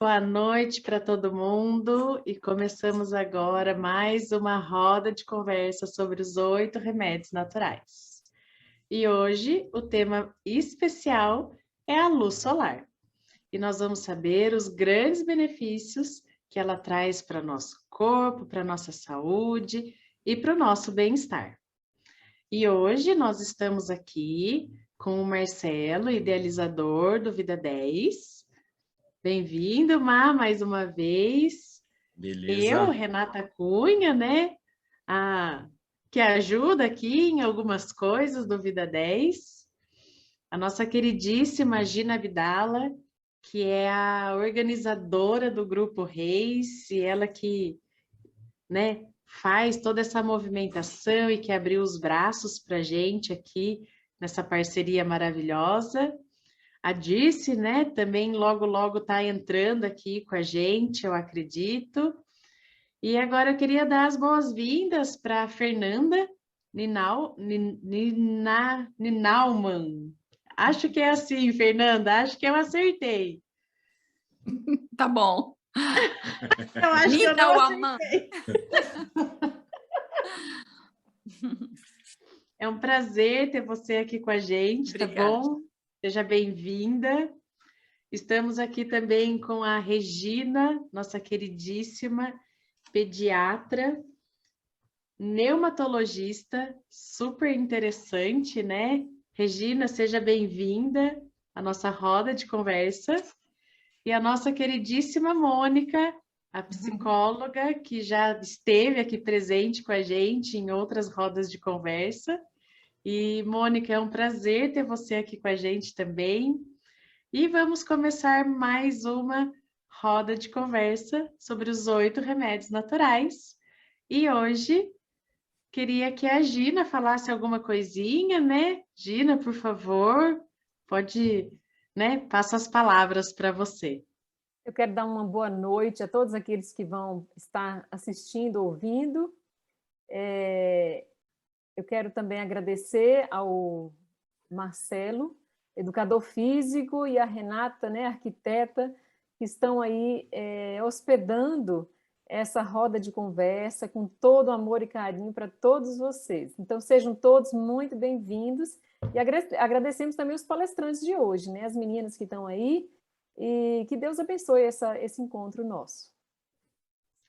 Boa noite para todo mundo e começamos agora mais uma roda de conversa sobre os 8 remédios naturais. E hoje o tema especial é a luz solar. E nós vamos saber os grandes benefícios que ela traz para o nosso corpo, para a nossa saúde e para o nosso bem-estar. E hoje nós estamos aqui com o Marcelo, idealizador do Vida 10. Bem-vindo, Má, mais uma vez. Beleza. Renata Cunha, né? Que ajuda aqui em algumas coisas do Vida 10. A nossa queridíssima Gina Abdala, que é a organizadora do Grupo Reis, e ela que, né, faz toda essa movimentação e que abriu os braços para a gente aqui nessa parceria maravilhosa. A Dirce, né, também logo está entrando aqui com a gente, eu acredito. E agora eu queria dar as boas-vindas para a Fernanda Ninaumann. Acho que é assim, Fernanda, acho que eu acertei. Tá bom. Eu acho que eu não acertei. É um prazer ter você aqui com a gente, Obrigada. Tá bom? Seja bem-vinda. Estamos aqui também com a Regina, nossa queridíssima pediatra, neumatologista, super interessante, né? Regina, seja bem-vinda à nossa roda de conversa. E a nossa queridíssima Mônica, a psicóloga, que já esteve aqui presente com a gente em outras rodas de conversa. E, Mônica, é um prazer ter você aqui com a gente também. E vamos começar mais uma roda de conversa sobre os 8 remédios naturais. E hoje, queria que a Gina falasse alguma coisinha, né? Gina, por favor, pode, né? Passo as palavras para você. Eu quero dar uma boa noite a todos aqueles que vão estar assistindo, ouvindo. Eu quero também agradecer ao Marcelo, educador físico, e a Renata, né, arquiteta, que estão aí hospedando essa roda de conversa com todo amor e carinho para todos vocês. Então, sejam todos muito bem-vindos e agradecemos também os palestrantes de hoje, né, as meninas que estão aí, e que Deus abençoe esse encontro nosso.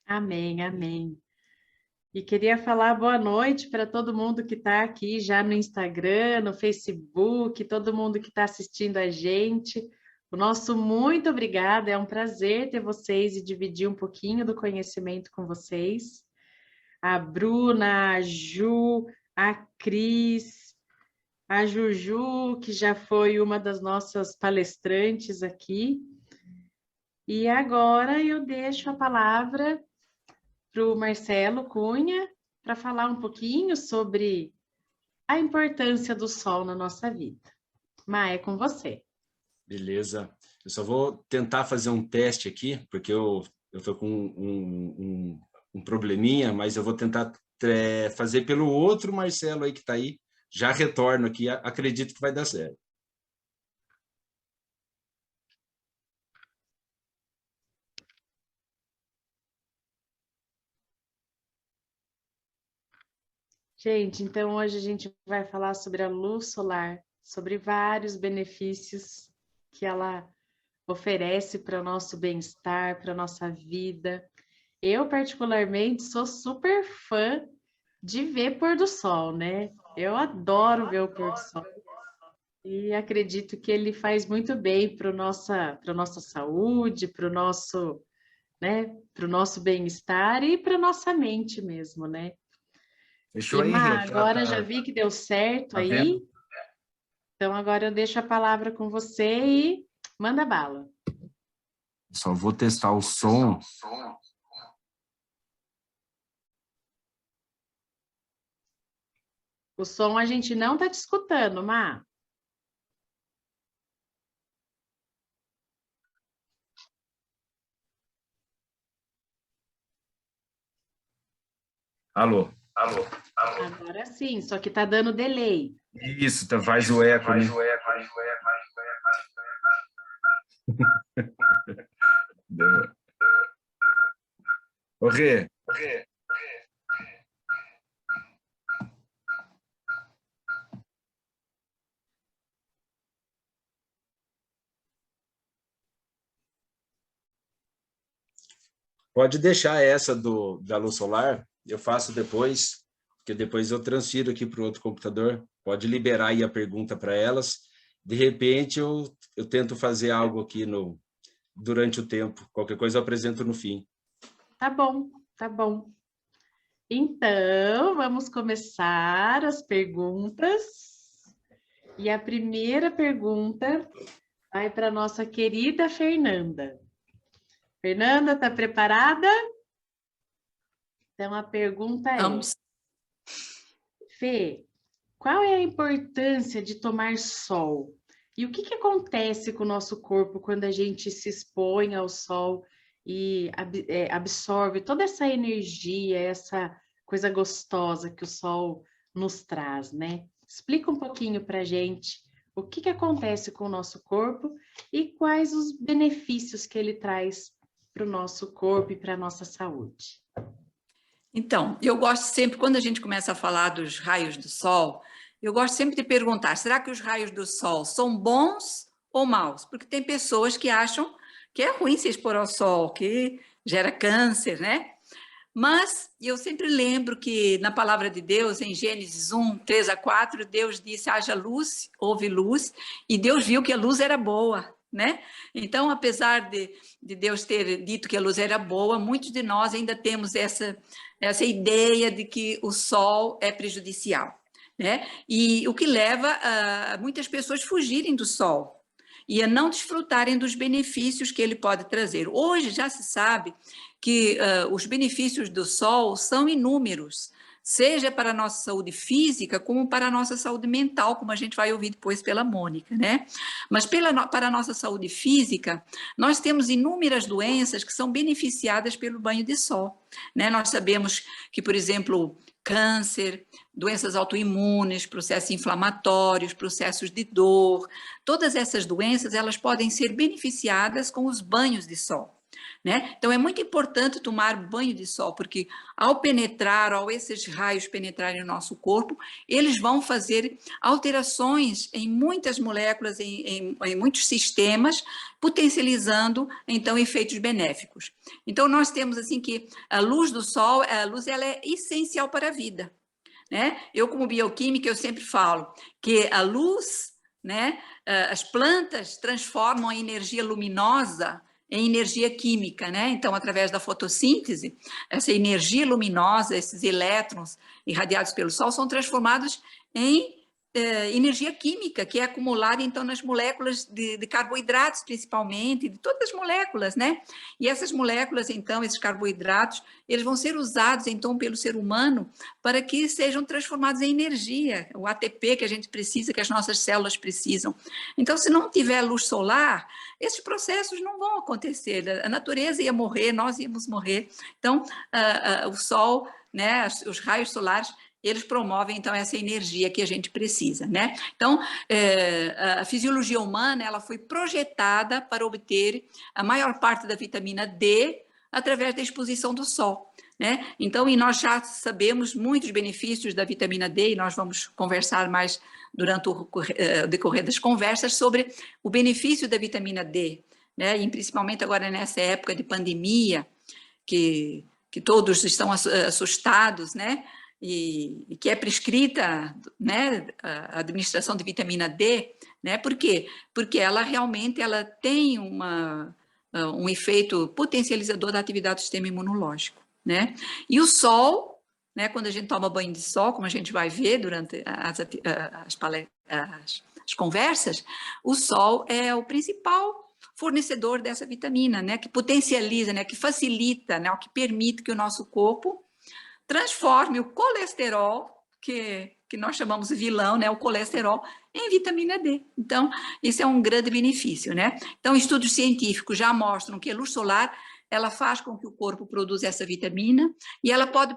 Amém, amém. E queria falar boa noite para todo mundo que está aqui já no Instagram, no Facebook, todo mundo que está assistindo a gente. O nosso muito obrigada, é um prazer ter vocês e dividir um pouquinho do conhecimento com vocês. A Bruna, a Ju, a Cris, a Juju, que já foi uma das nossas palestrantes aqui. E agora eu deixo a palavra para o Marcelo Cunha, para falar um pouquinho sobre a importância do sol na nossa vida. Má, é com você. Beleza. Eu só vou tentar fazer um teste aqui, porque eu estou com um probleminha, mas eu vou tentar fazer pelo outro Marcelo aí que está aí. Já retorno aqui, acredito que vai dar certo. Gente, então hoje a gente vai falar sobre a luz solar, sobre vários benefícios que ela oferece para o nosso bem-estar, para a nossa vida. Eu, particularmente, sou super fã de ver pôr do sol, né? Eu adoro ver o pôr do sol. E acredito que ele faz muito bem para a nossa saúde, para o nosso, né, para o nosso bem-estar e para a nossa mente mesmo, né? Fechou aí, agora já vi que deu certo aí. Então agora eu deixo a palavra com você e manda bala. Só vou testar o som. O som a gente não está te escutando, Má. Alô. Agora sim, só que tá dando delay. Isso, faz o eco, né? Deu Ô, Rê, pode deixar essa da luz solar, eu faço depois, porque depois eu transfiro aqui para o outro computador. Pode liberar aí a pergunta para elas. De repente, eu tento fazer algo aqui durante o tempo. Qualquer coisa eu apresento no fim. Tá bom, tá bom. Então, vamos começar as perguntas. E a primeira pergunta vai para a nossa querida Fernanda. Fernanda, está preparada? Então, a pergunta é... Vamos. Fê, qual é a importância de tomar sol? E o que acontece com o nosso corpo quando a gente se expõe ao sol e absorve toda essa energia, essa coisa gostosa que o sol nos traz, né? Explica um pouquinho para a gente o que acontece com o nosso corpo e quais os benefícios que ele traz para o nosso corpo e para a nossa saúde. Então, eu gosto sempre, quando a gente começa a falar dos raios do sol, eu gosto sempre de perguntar, será que os raios do sol são bons ou maus? Porque tem pessoas que acham que é ruim se expor ao sol, que gera câncer, né? Mas eu sempre lembro que na palavra de Deus, em Gênesis 1, 3-4, Deus disse, haja luz, houve luz, e Deus viu que a luz era boa, né? Então, apesar de Deus ter dito que a luz era boa, muitos de nós ainda temos essa ideia de que o sol é prejudicial, né? E o que leva a muitas pessoas fugirem do sol e a não desfrutarem dos benefícios que ele pode trazer. Hoje já se sabe que os benefícios do sol são inúmeros, seja para a nossa saúde física, como para a nossa saúde mental, como a gente vai ouvir depois pela Mônica, né? Mas para a nossa saúde física, nós temos inúmeras doenças que são beneficiadas pelo banho de sol, né? Nós sabemos que, por exemplo, câncer, doenças autoimunes, processos inflamatórios, processos de dor, todas essas doenças, elas podem ser beneficiadas com os banhos de sol, né? Então, é muito importante tomar banho de sol, porque ao esses raios penetrarem no nosso corpo, eles vão fazer alterações em muitas moléculas, em muitos sistemas, potencializando, então, efeitos benéficos. Então, nós temos, assim, que a luz do sol, ela é essencial para a vida, né? Eu, como bioquímica, eu sempre falo que a luz, né, as plantas transformam a energia luminosa em energia química, né? Então, através da fotossíntese, essa energia luminosa, esses elétrons irradiados pelo sol, são transformados em energia química, que é acumulada, então, nas moléculas de carboidratos, principalmente, de todas as moléculas, né? E essas moléculas, então, esses carboidratos, eles vão ser usados, então, pelo ser humano para que sejam transformados em energia, o ATP que a gente precisa, que as nossas células precisam. Então, se não tiver luz solar, esses processos não vão acontecer, a natureza ia morrer, nós íamos morrer. Então, o sol, né, os raios solares, eles promovem, então, essa energia que a gente precisa, né? Então, a fisiologia humana, ela foi projetada para obter a maior parte da vitamina D através da exposição do sol, né? Então, e nós já sabemos muitos benefícios da vitamina D, e nós vamos conversar mais durante o decorrer das conversas sobre o benefício da vitamina D, né? E principalmente agora nessa época de pandemia, que todos estão assustados, né? E que é prescrita, né, a administração de vitamina D, né? Por quê? Porque ela realmente tem um efeito potencializador da atividade do sistema imunológico, né? E o sol, né, quando a gente toma banho de sol, como a gente vai ver durante as conversas, o sol é o principal fornecedor dessa vitamina, né, que potencializa, né, que facilita, né, o que permite que o nosso corpo transforme o colesterol, que nós chamamos de vilão, né, o colesterol, em vitamina D. Então, isso é um grande benefício, né? Então, estudos científicos já mostram que a luz solar, ela faz com que o corpo produza essa vitamina e ela pode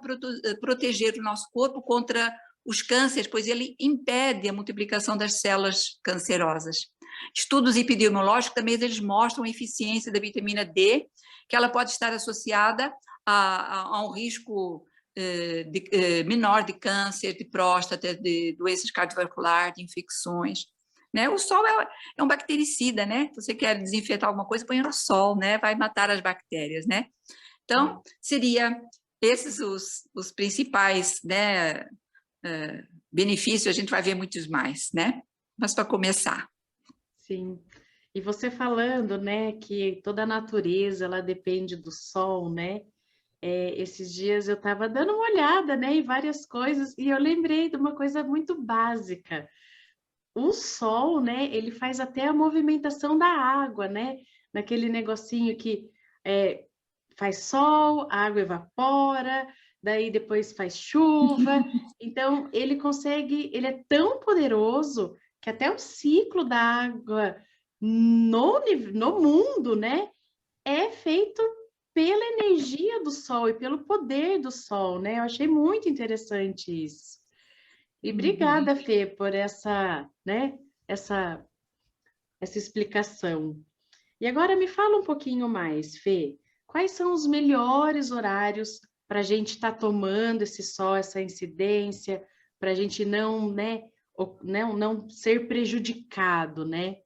proteger o nosso corpo contra os cânceres, pois ele impede a multiplicação das células cancerosas. Estudos epidemiológicos também eles mostram a eficiência da vitamina D, que ela pode estar associada a um risco menor de câncer, de próstata, de doenças cardiovasculares, de infecções. Né? O sol é um bactericida, né? Se você quer desinfetar alguma coisa, põe no sol, né? Vai matar as bactérias, né? Então, seria esses os principais, né, benefícios, a gente vai ver muitos mais, né? Mas para começar. Sim. E você falando, né, que toda a natureza, ela depende do sol, né? Esses dias eu estava dando uma olhada, né, em várias coisas e eu lembrei de uma coisa muito básica. O sol, né, ele faz até a movimentação da água, né? Naquele negocinho que faz sol, a água evapora, daí depois faz chuva. Então, ele é tão poderoso que até o ciclo da água no mundo, né, é feito pela energia do sol e pelo poder do sol, né? Eu achei muito interessante isso. E obrigada, Fê, por essa, né, essa explicação. E agora me fala um pouquinho mais, Fê. Quais são os melhores horários para a gente estar tomando esse sol, essa incidência, para a gente não, né, não ser prejudicado, né?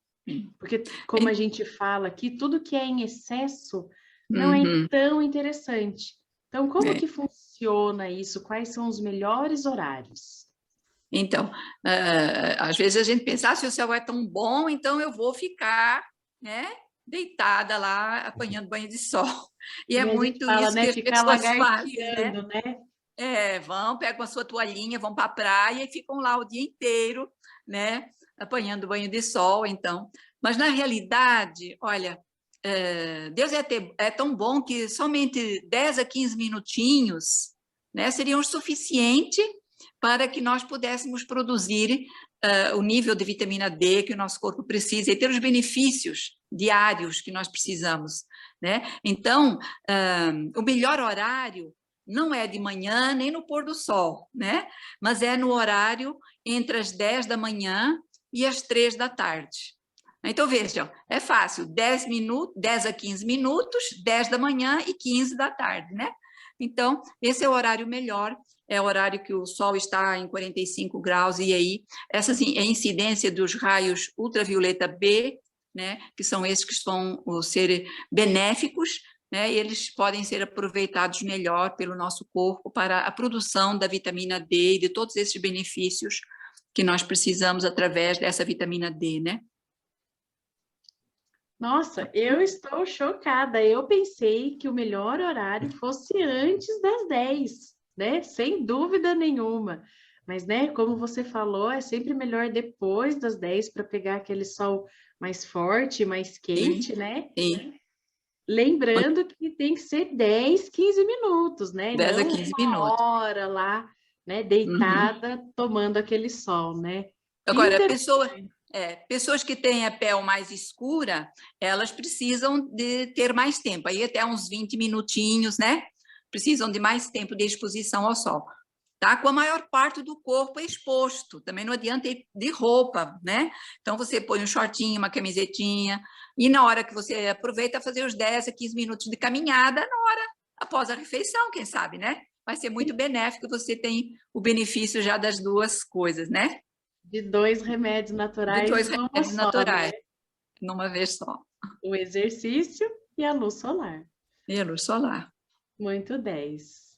Porque, como a gente fala aqui, tudo que é em excesso não é tão interessante. Então, como que funciona isso? Quais são os melhores horários? Então, às vezes a gente pensa, se o céu é tão bom, então eu vou ficar, né, deitada lá, apanhando banho de sol. E é muito fala, isso né, que as ficar pessoas fazem, né? né? Pegam a sua toalhinha, vão para a praia e ficam lá o dia inteiro, né, apanhando banho de sol, então. Mas, na realidade, olha, Deus é tão bom que somente 10 a 15 minutinhos, né, seriam o suficiente para que nós pudéssemos produzir o nível de vitamina D que o nosso corpo precisa e ter os benefícios diários que nós precisamos, né? Então, o melhor horário não é de manhã nem no pôr do sol, né? Mas é no horário entre as 10 da manhã e as 3 da tarde. Então, vejam, é fácil, 10 a 15 minutos, 10 da manhã e 15 da tarde, né? Então, esse é o horário melhor, é o horário que o sol está em 45 graus, e aí, essa a incidência dos raios ultravioleta B, né, que são esses que vão ser benéficos, né, eles podem ser aproveitados melhor pelo nosso corpo para a produção da vitamina D e de todos esses benefícios que nós precisamos através dessa vitamina D, né? Nossa, eu estou chocada. Eu pensei que o melhor horário fosse antes das 10, né? Sem dúvida nenhuma. Mas, né, como você falou, é sempre melhor depois das 10 para pegar aquele sol mais forte, mais quente, né? Sim. Lembrando que tem que ser 10, 15 minutos, né? 10 a Não 15 uma minutos. hora lá, né, deitada, tomando aquele sol, né? Agora, pessoas que têm a pele mais escura, elas precisam de ter mais tempo, aí até uns 20 minutinhos, né? Precisam de mais tempo de exposição ao sol. Tá? Com a maior parte do corpo exposto, também não adianta ir de roupa, né? Então, você põe um shortinho, uma camisetinha, e na hora que você aproveita fazer os 10 a 15 minutos de caminhada, na hora após a refeição, quem sabe, né? Vai ser muito benéfico, você tem o benefício já das duas coisas, né? De 2 remédios naturais De 2 numa remédios só, naturais, né? numa vez só. O exercício e a luz solar. E a luz solar. Muito 10.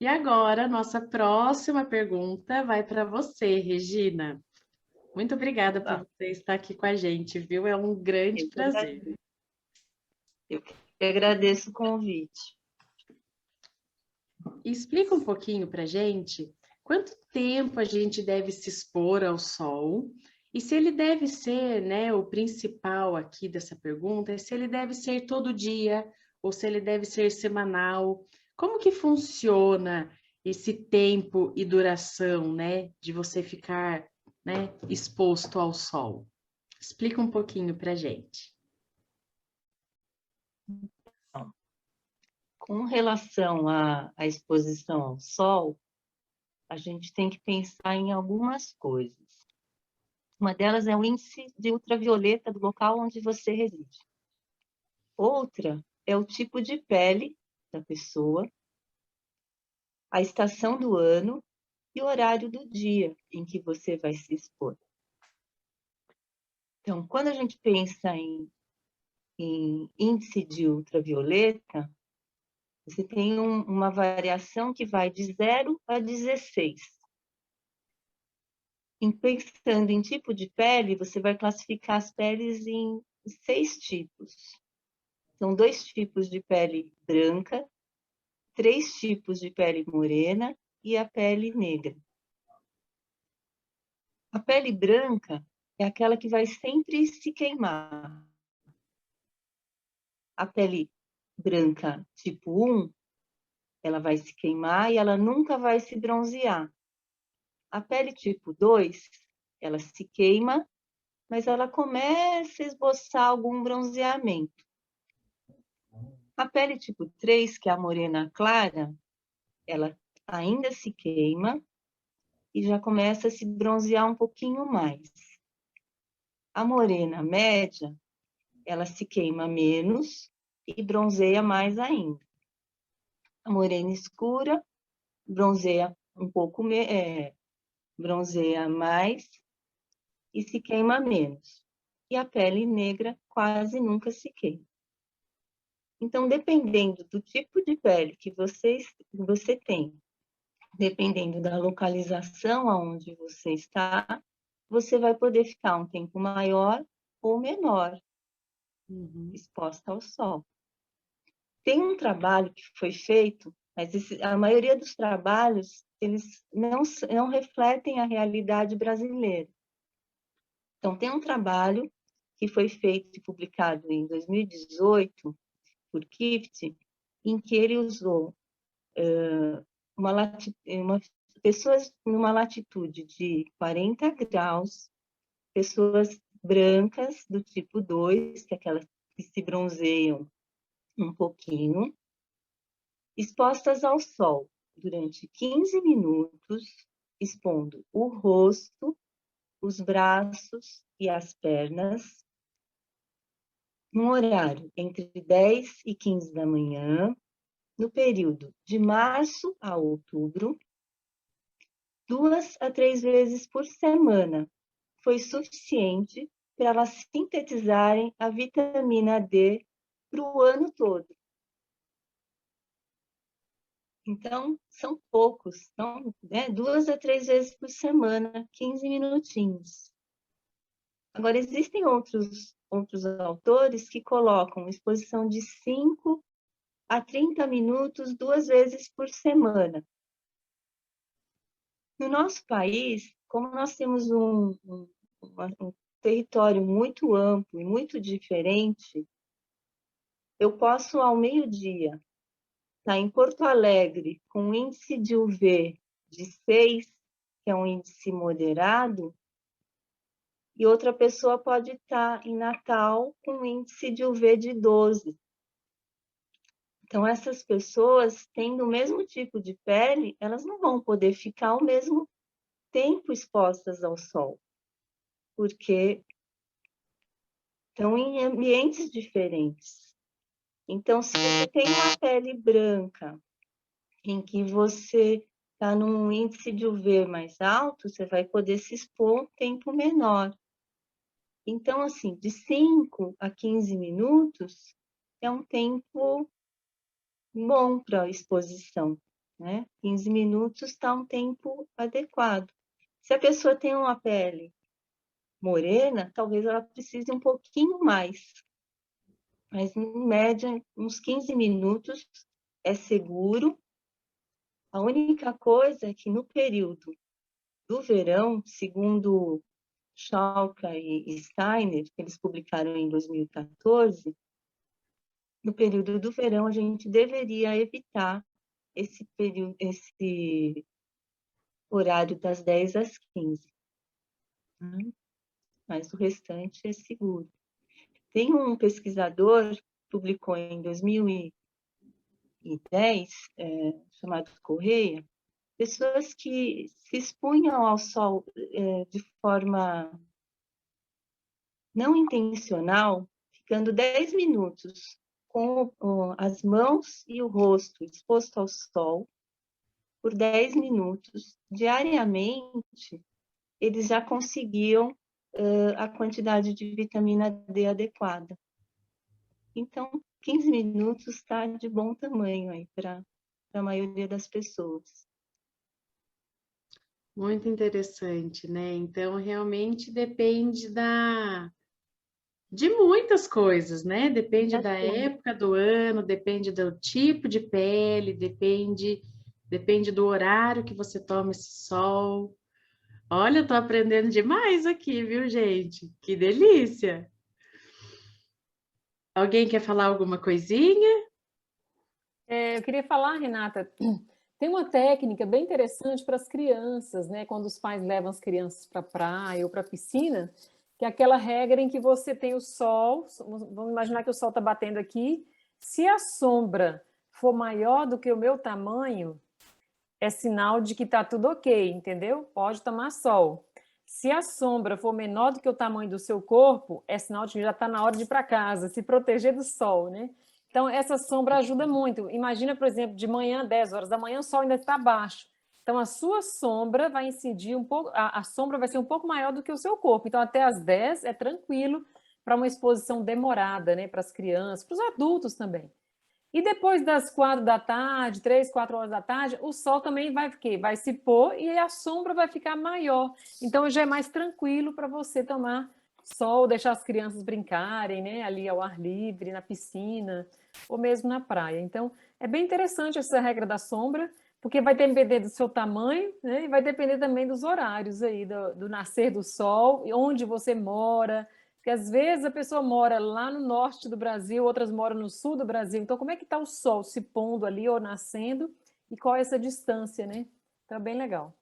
E agora, nossa próxima pergunta vai para você, Regina. Muito obrigada por você estar aqui com a gente, viu? É um grande prazer. Eu que agradeço o convite. Explica um pouquinho para a gente quanto tempo a gente deve se expor ao sol e se ele deve ser, né, o principal aqui dessa pergunta, é se ele deve ser todo dia ou se ele deve ser semanal. Como que funciona esse tempo e duração, né, de você ficar, né, exposto ao sol? Explica um pouquinho para a gente. Com relação à exposição ao sol, a gente tem que pensar em algumas coisas. Uma delas é o índice de ultravioleta do local onde você reside. Outra é o tipo de pele da pessoa, a estação do ano e o horário do dia em que você vai se expor. Então, quando a gente pensa em índice de ultravioleta, você tem uma variação que vai de 0 a 16. Pensando em tipo de pele, você vai classificar as peles em 6 tipos. São 2 tipos de pele branca, 3 tipos de pele morena e a pele negra. A pele branca é aquela que vai sempre se queimar. A pele branca tipo 1, ela vai se queimar e ela nunca vai se bronzear. A pele tipo 2, ela se queima, mas ela começa a esboçar algum bronzeamento. A pele tipo 3, que é a morena clara, ela ainda se queima e já começa a se bronzear um pouquinho mais. A morena média, ela se queima menos e bronzeia mais ainda. A morena escura bronzeia um pouco, bronzeia mais e se queima menos. E a pele negra quase nunca se queima. Então, dependendo do tipo de pele que você tem, dependendo da localização aonde você está, você vai poder ficar um tempo maior ou menor exposta ao sol. Tem um trabalho que foi feito, mas a maioria dos trabalhos, eles não refletem a realidade brasileira. Então, tem um trabalho que foi feito e publicado em 2018 por Kift, em que ele usou pessoas numa latitude de 40 graus, pessoas brancas do tipo 2, que é aquelas que se bronzeiam um pouquinho, expostas ao sol durante 15 minutos, expondo o rosto, os braços e as pernas, num horário entre 10 e 15 da manhã, no período de março a outubro, 2 a 3 vezes por semana. Foi suficiente para elas sintetizarem a vitamina D para o ano todo. Então, são poucos. Então, 2 a 3 vezes por semana, 15 minutinhos. Agora, existem outros autores que colocam exposição de 5 a 30 minutos, 2 vezes por semana. No nosso país, como nós temos um território muito amplo e muito diferente, eu posso, ao meio-dia, estar em Porto Alegre com um índice de UV de 6, que é um índice moderado, e outra pessoa pode estar em Natal com um índice de UV de 12. Então, essas pessoas, tendo o mesmo tipo de pele, elas não vão poder ficar ao mesmo tempo expostas ao sol, porque estão em ambientes diferentes. Então, se você tem uma pele branca, em que você está num índice de UV mais alto, você vai poder se expor um tempo menor. Então, assim, de 5 a 15 minutos é um tempo bom para a exposição, né? 15 minutos está um tempo adequado. Se a pessoa tem uma pele morena, talvez ela precise um pouquinho mais. Mas, em média, uns 15 minutos é seguro. A única coisa é que no período do verão, segundo Schalka e Steiner, que eles publicaram em 2014, no período do verão a gente deveria evitar esse horário das 10 às 15. Mas o restante é seguro. Tem um pesquisador que publicou em 2010, chamado Correia, pessoas que se expunham ao sol de forma não intencional, ficando 10 minutos com com as mãos e o rosto exposto ao sol por 10 minutos diariamente, eles já conseguiam a quantidade de vitamina D adequada. Então, 15 minutos está de bom tamanho aí para a maioria das pessoas. Muito interessante, né? Então, realmente depende de muitas coisas, né? Depende da época do ano, depende do tipo de pele, depende do horário que você toma esse sol. Olha, eu tô aprendendo demais aqui, viu, gente? Que delícia! Alguém quer falar alguma coisinha? Eu queria falar, Renata, tem uma técnica bem interessante para as crianças, né? Quando os pais levam as crianças para a praia ou para a piscina, que é aquela regra em que você tem o sol, vamos imaginar que o sol está batendo aqui, se a sombra for maior do que o meu tamanho, é sinal de que está tudo ok, entendeu? Pode tomar sol. Se a sombra for menor do que o tamanho do seu corpo, é sinal de que já está na hora de ir para casa, se proteger do sol, né? Então, essa sombra ajuda muito. Imagina, por exemplo, de manhã, 10 horas da manhã, o sol ainda está baixo. Então, a sua sombra vai incidir um pouco, a sombra vai ser um pouco maior do que o seu corpo. Então, até as 10 é tranquilo para uma exposição demorada, né? Para as crianças, para os adultos também. E depois das 4 da tarde, 3, 4 horas da tarde, o sol também vai se pôr e a sombra vai ficar maior. Então já é mais tranquilo para você tomar sol, deixar as crianças brincarem, né, ali ao ar livre, na piscina, ou mesmo na praia. Então é bem interessante essa regra da sombra, porque vai depender do seu tamanho, né, e vai depender também dos horários aí, do nascer do sol, e onde você mora. Porque às vezes a pessoa mora lá no norte do Brasil, outras moram no sul do Brasil. Então, como é que está o sol se pondo ali ou nascendo? E qual é essa distância, né? Então, é bem legal.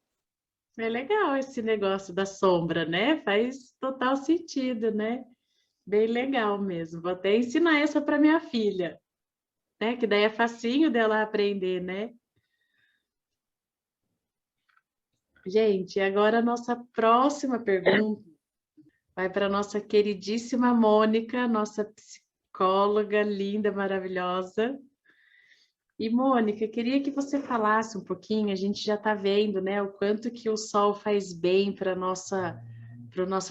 É legal esse negócio da sombra, né? Faz total sentido, né? Bem legal mesmo. Vou até ensinar essa para minha filha, né? Que daí é facinho dela aprender, né? Gente, agora a nossa próxima pergunta vai para a nossa queridíssima Mônica, nossa psicóloga linda, maravilhosa. E, Mônica, queria que você falasse um pouquinho, a gente já está vendo, né, o quanto que o sol faz bem para nossa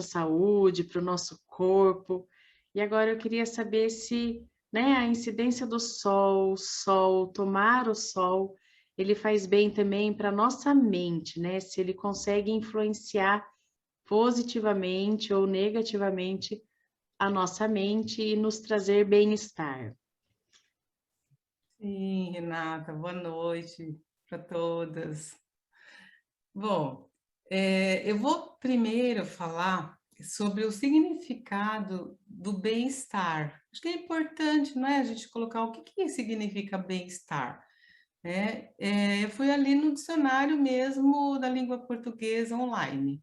saúde, para o nosso corpo. E agora eu queria saber se, né, a incidência do sol, o sol, tomar o sol, ele faz bem também para nossa mente, né? Se ele consegue influenciar positivamente ou negativamente a nossa mente e nos trazer bem-estar. Sim, Renata, boa noite para todas. Bom, eu vou primeiro falar sobre o significado do bem-estar. Acho que é importante, não é, a gente colocar o que significa bem-estar. Eu fui ali no dicionário mesmo da língua portuguesa online.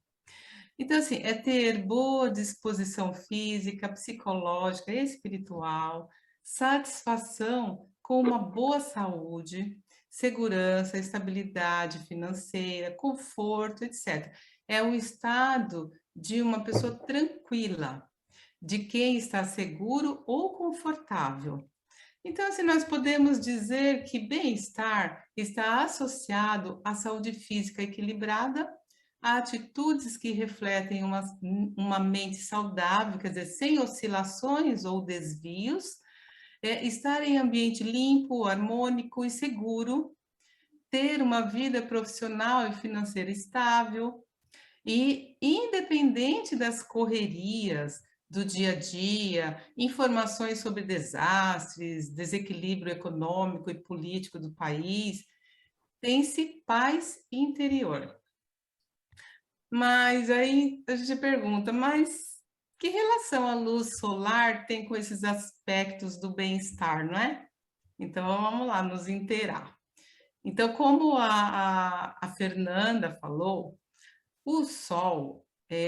Então, assim, é ter boa disposição física, psicológica, espiritual, satisfação com uma boa saúde, segurança, estabilidade financeira, conforto, etc. É o estado de uma pessoa tranquila, de quem está seguro ou confortável. Então, assim, nós podemos dizer que bem-estar está associado à saúde física equilibrada, a atitudes que refletem uma mente saudável, quer dizer, sem oscilações ou desvios, estar em ambiente limpo, harmônico e seguro, ter uma vida profissional e financeira estável e independente das correrias do dia a dia, informações sobre desastres, desequilíbrio econômico e político do país, tem-se paz interior. Mas aí a gente pergunta, mas que relação a luz solar tem com esses aspectos do bem-estar, não é? Então vamos lá nos inteirar. Então, como a Fernanda falou, o Sol,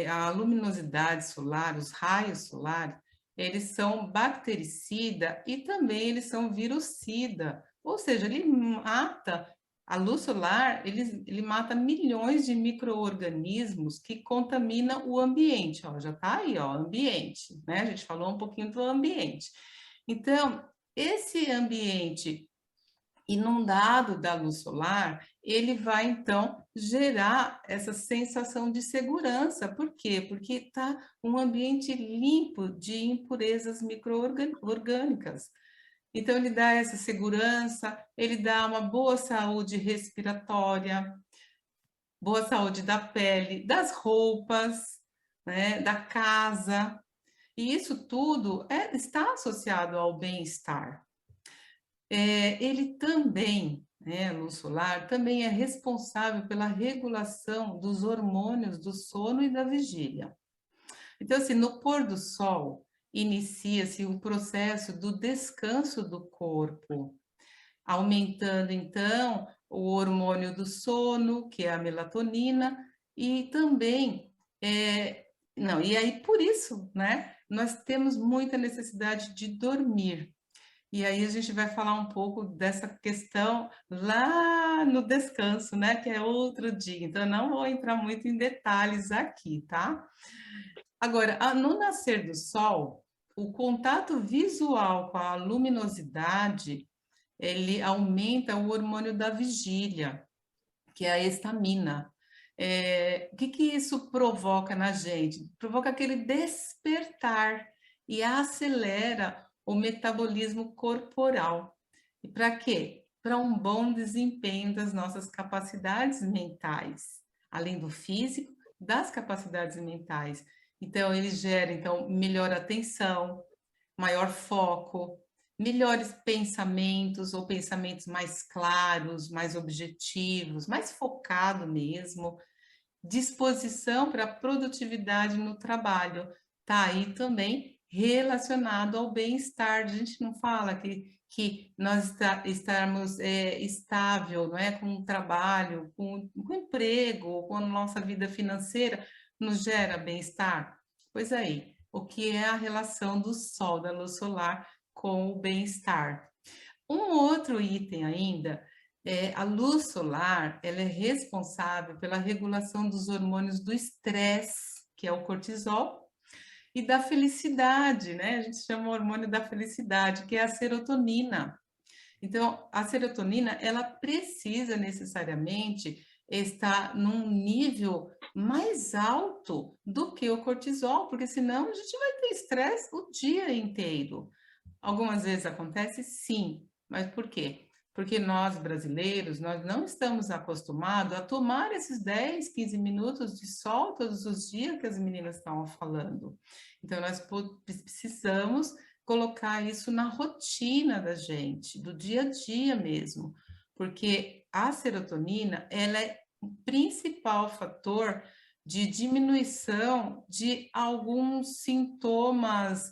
a luminosidade solar, os raios solares, eles são bactericida e também eles são virucida, ou seja, ele mata, a luz solar, ele mata milhões de micro-organismos que contaminam o ambiente, ó, já está aí, ó, ambiente, né? A gente falou um pouquinho do ambiente. Então, esse ambiente inundado da luz solar, ele vai, então, gerar essa sensação de segurança. Por quê? Porque está um ambiente limpo de impurezas micro-orgânicas. Então, ele dá essa segurança, ele dá uma boa saúde respiratória, boa saúde da pele, das roupas, né, da casa. E isso tudo está associado ao bem-estar. Ele também, né, a luz solar, também é responsável pela regulação dos hormônios do sono e da vigília. Então, assim, no pôr do sol, inicia-se um processo do descanso do corpo, aumentando, então, o hormônio do sono, que é a melatonina, e também, não, e aí por isso, né, nós temos muita necessidade de dormir. E aí a gente vai falar um pouco dessa questão lá no descanso, né, que é outro dia. Então, eu não vou entrar muito em detalhes aqui, tá? Agora, no nascer do sol, o contato visual com a luminosidade, ele aumenta o hormônio da vigília, que é a histamina. O que isso provoca na gente? Provoca aquele despertar e acelera o metabolismo corporal. E para quê? Para um bom desempenho das nossas capacidades mentais, além do físico, das capacidades mentais. Então, ele gera, então, melhor atenção, maior foco, melhores pensamentos ou pensamentos mais claros, mais objetivos, mais focado mesmo, disposição para produtividade no trabalho. Tá aí também relacionado ao bem-estar. A gente não fala que nós estarmos estável, não é, com o trabalho, com o emprego, com a nossa vida financeira, nos gera bem-estar? Pois aí, o que é a relação do sol, da luz solar, com o bem-estar? Um outro item ainda, a luz solar, ela é responsável pela regulação dos hormônios do estresse, que é o cortisol, e da felicidade, né? A gente chama o hormônio da felicidade, que é a serotonina. Então, a serotonina, ela precisa necessariamente estar num nível mais alto do que o cortisol, porque senão a gente vai ter estresse o dia inteiro. Algumas vezes acontece, sim, mas por quê? Porque nós, brasileiros, nós não estamos acostumados a tomar esses 10, 15 minutos de sol todos os dias que as meninas estavam falando. Então, nós precisamos colocar isso na rotina da gente, do dia a dia mesmo, porque a serotonina, ela é o principal fator de diminuição de alguns sintomas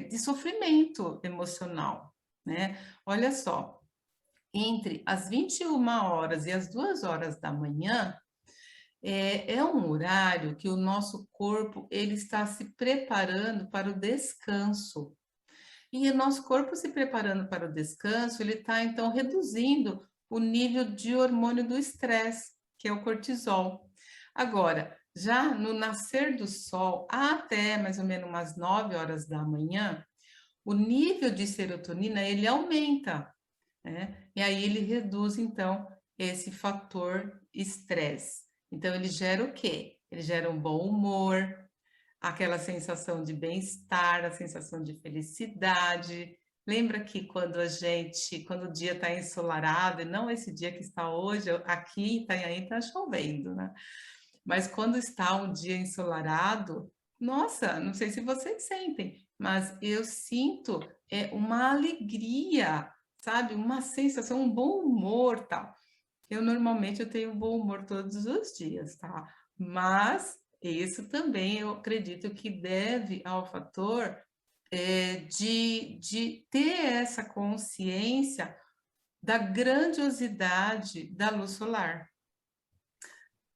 de sofrimento emocional, né? Olha só, entre as 21 horas e as 2 horas da manhã, é um horário que o nosso corpo ele está se preparando para o descanso. E o nosso corpo se preparando para o descanso, ele está, então, reduzindo o nível de hormônio do estresse, que é o cortisol. Agora, já no nascer do sol, até mais ou menos umas 9 horas da manhã, o nível de serotonina, ele aumenta, né? E aí ele reduz, então, esse fator estresse. Então, ele gera o quê? Ele gera um bom humor, aquela sensação de bem-estar, a sensação de felicidade. Lembra que quando o dia está ensolarado, e não esse dia que está hoje, aqui em Itanhaém está chovendo, né? Mas quando está um dia ensolarado, nossa, não sei se vocês sentem, mas eu sinto uma alegria, sabe? Uma sensação, um bom humor, tal. Normalmente eu tenho bom humor todos os dias, tá? Mas isso também eu acredito que deve ao fator de ter essa consciência da grandiosidade da luz solar.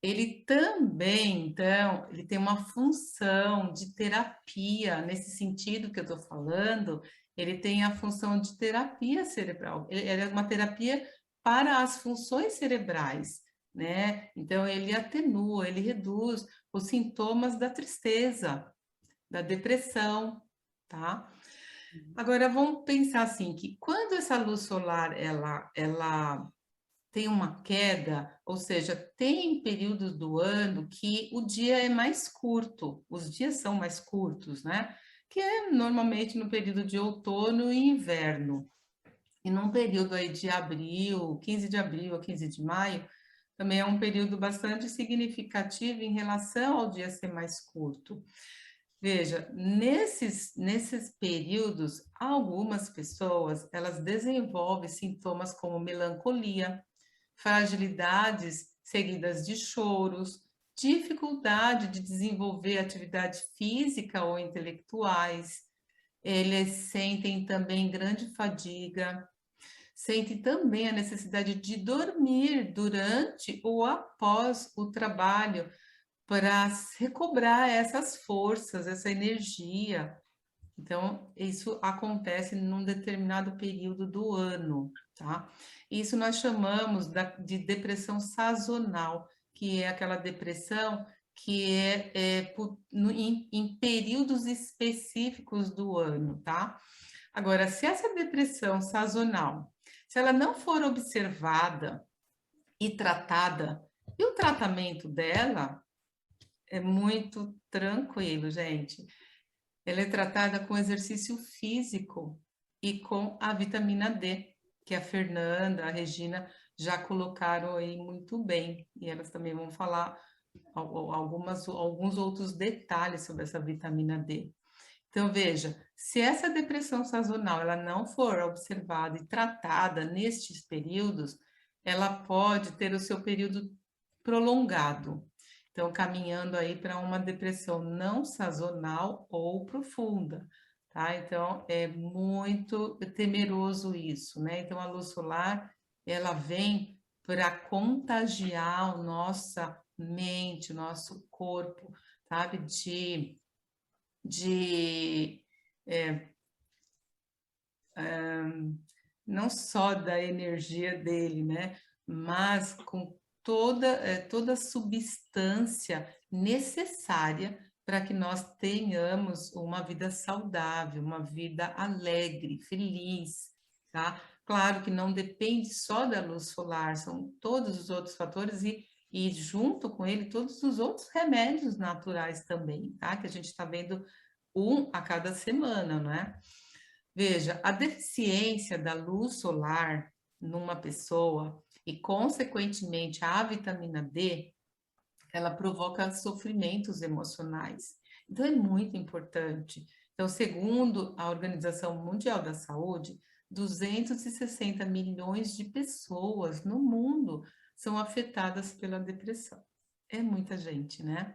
Ele também, então, ele tem uma função de terapia, nesse sentido que eu estou falando, ele tem a função de terapia cerebral. Ele é uma terapia para as funções cerebrais, né? Então, ele atenua, ele reduz os sintomas da tristeza, da depressão, tá? Agora, vamos pensar assim, que quando essa luz solar, ela tem uma queda, ou seja, tem períodos do ano que o dia é mais curto, os dias são mais curtos, né? Que é normalmente no período de outono e inverno. E num período aí de abril, 15 de abril a 15 de maio, também é um período bastante significativo em relação ao dia ser mais curto. Veja, nesses períodos, algumas pessoas, elas desenvolvem sintomas como melancolia, fragilidades seguidas de choros, dificuldade de desenvolver atividade física ou intelectuais, eles sentem também grande fadiga, sentem também a necessidade de dormir durante ou após o trabalho, para recobrar essas forças, essa energia. Então, isso acontece num determinado período do ano, tá? Isso nós chamamos de depressão sazonal, que é aquela depressão que em períodos específicos do ano, tá? Agora, se essa depressão sazonal, se ela não for observada e tratada, e o tratamento dela é muito tranquilo, gente. Ela é tratada com exercício físico e com a vitamina D, que a Fernanda, a Regina já colocaram aí muito bem. E elas também vão falar alguns outros detalhes sobre essa vitamina D. Então, veja, se essa depressão sazonal ela não for observada e tratada nestes períodos, ela pode ter o seu período prolongado. Então, caminhando aí para uma depressão não sazonal ou profunda, tá? Então, é muito temeroso isso, né? Então, a luz solar, ela vem para contagiar a nossa mente, o nosso corpo, sabe? De não só da energia dele, né? Mas com toda a substância necessária para que nós tenhamos uma vida saudável, uma vida alegre, feliz, tá? Claro que não depende só da luz solar, são todos os outros fatores e junto com ele todos os outros remédios naturais também, tá? Que a gente está vendo um a cada semana, não é? Veja, a deficiência da luz solar numa pessoa e, consequentemente, a vitamina D, ela provoca sofrimentos emocionais. Então, é muito importante. Então, segundo a Organização Mundial da Saúde, 260 milhões de pessoas no mundo são afetadas pela depressão. É muita gente, né?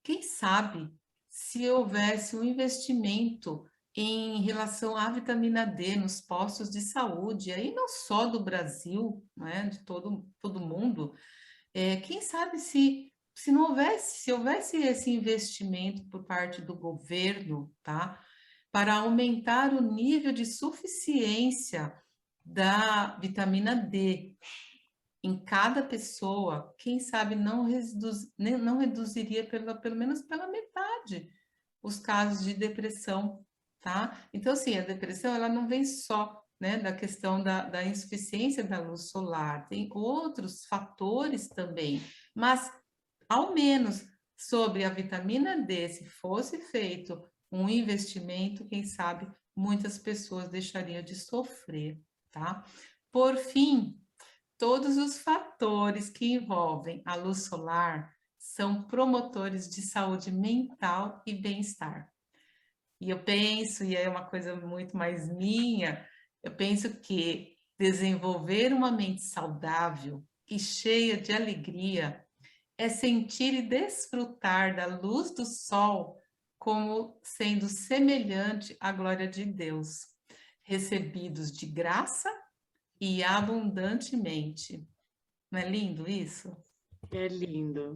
Quem sabe se houvesse um investimento em relação à vitamina D nos postos de saúde, aí não só do Brasil, né, de todo mundo, quem sabe se não houvesse, se houvesse esse investimento por parte do governo, tá, para aumentar o nível de suficiência da vitamina D em cada pessoa, quem sabe não reduziria pelo menos pela metade os casos de depressão, tá? Então, assim, a depressão, ela não vem só, né, da questão da insuficiência da luz solar, tem outros fatores também, mas, ao menos, sobre a vitamina D, se fosse feito um investimento, quem sabe muitas pessoas deixariam de sofrer, tá? Por fim, todos os fatores que envolvem a luz solar são promotores de saúde mental e bem-estar. E eu penso, e é uma coisa muito mais minha, eu penso que desenvolver uma mente saudável e cheia de alegria é sentir e desfrutar da luz do sol como sendo semelhante à glória de Deus, recebidos de graça e abundantemente. Não é lindo isso? É lindo.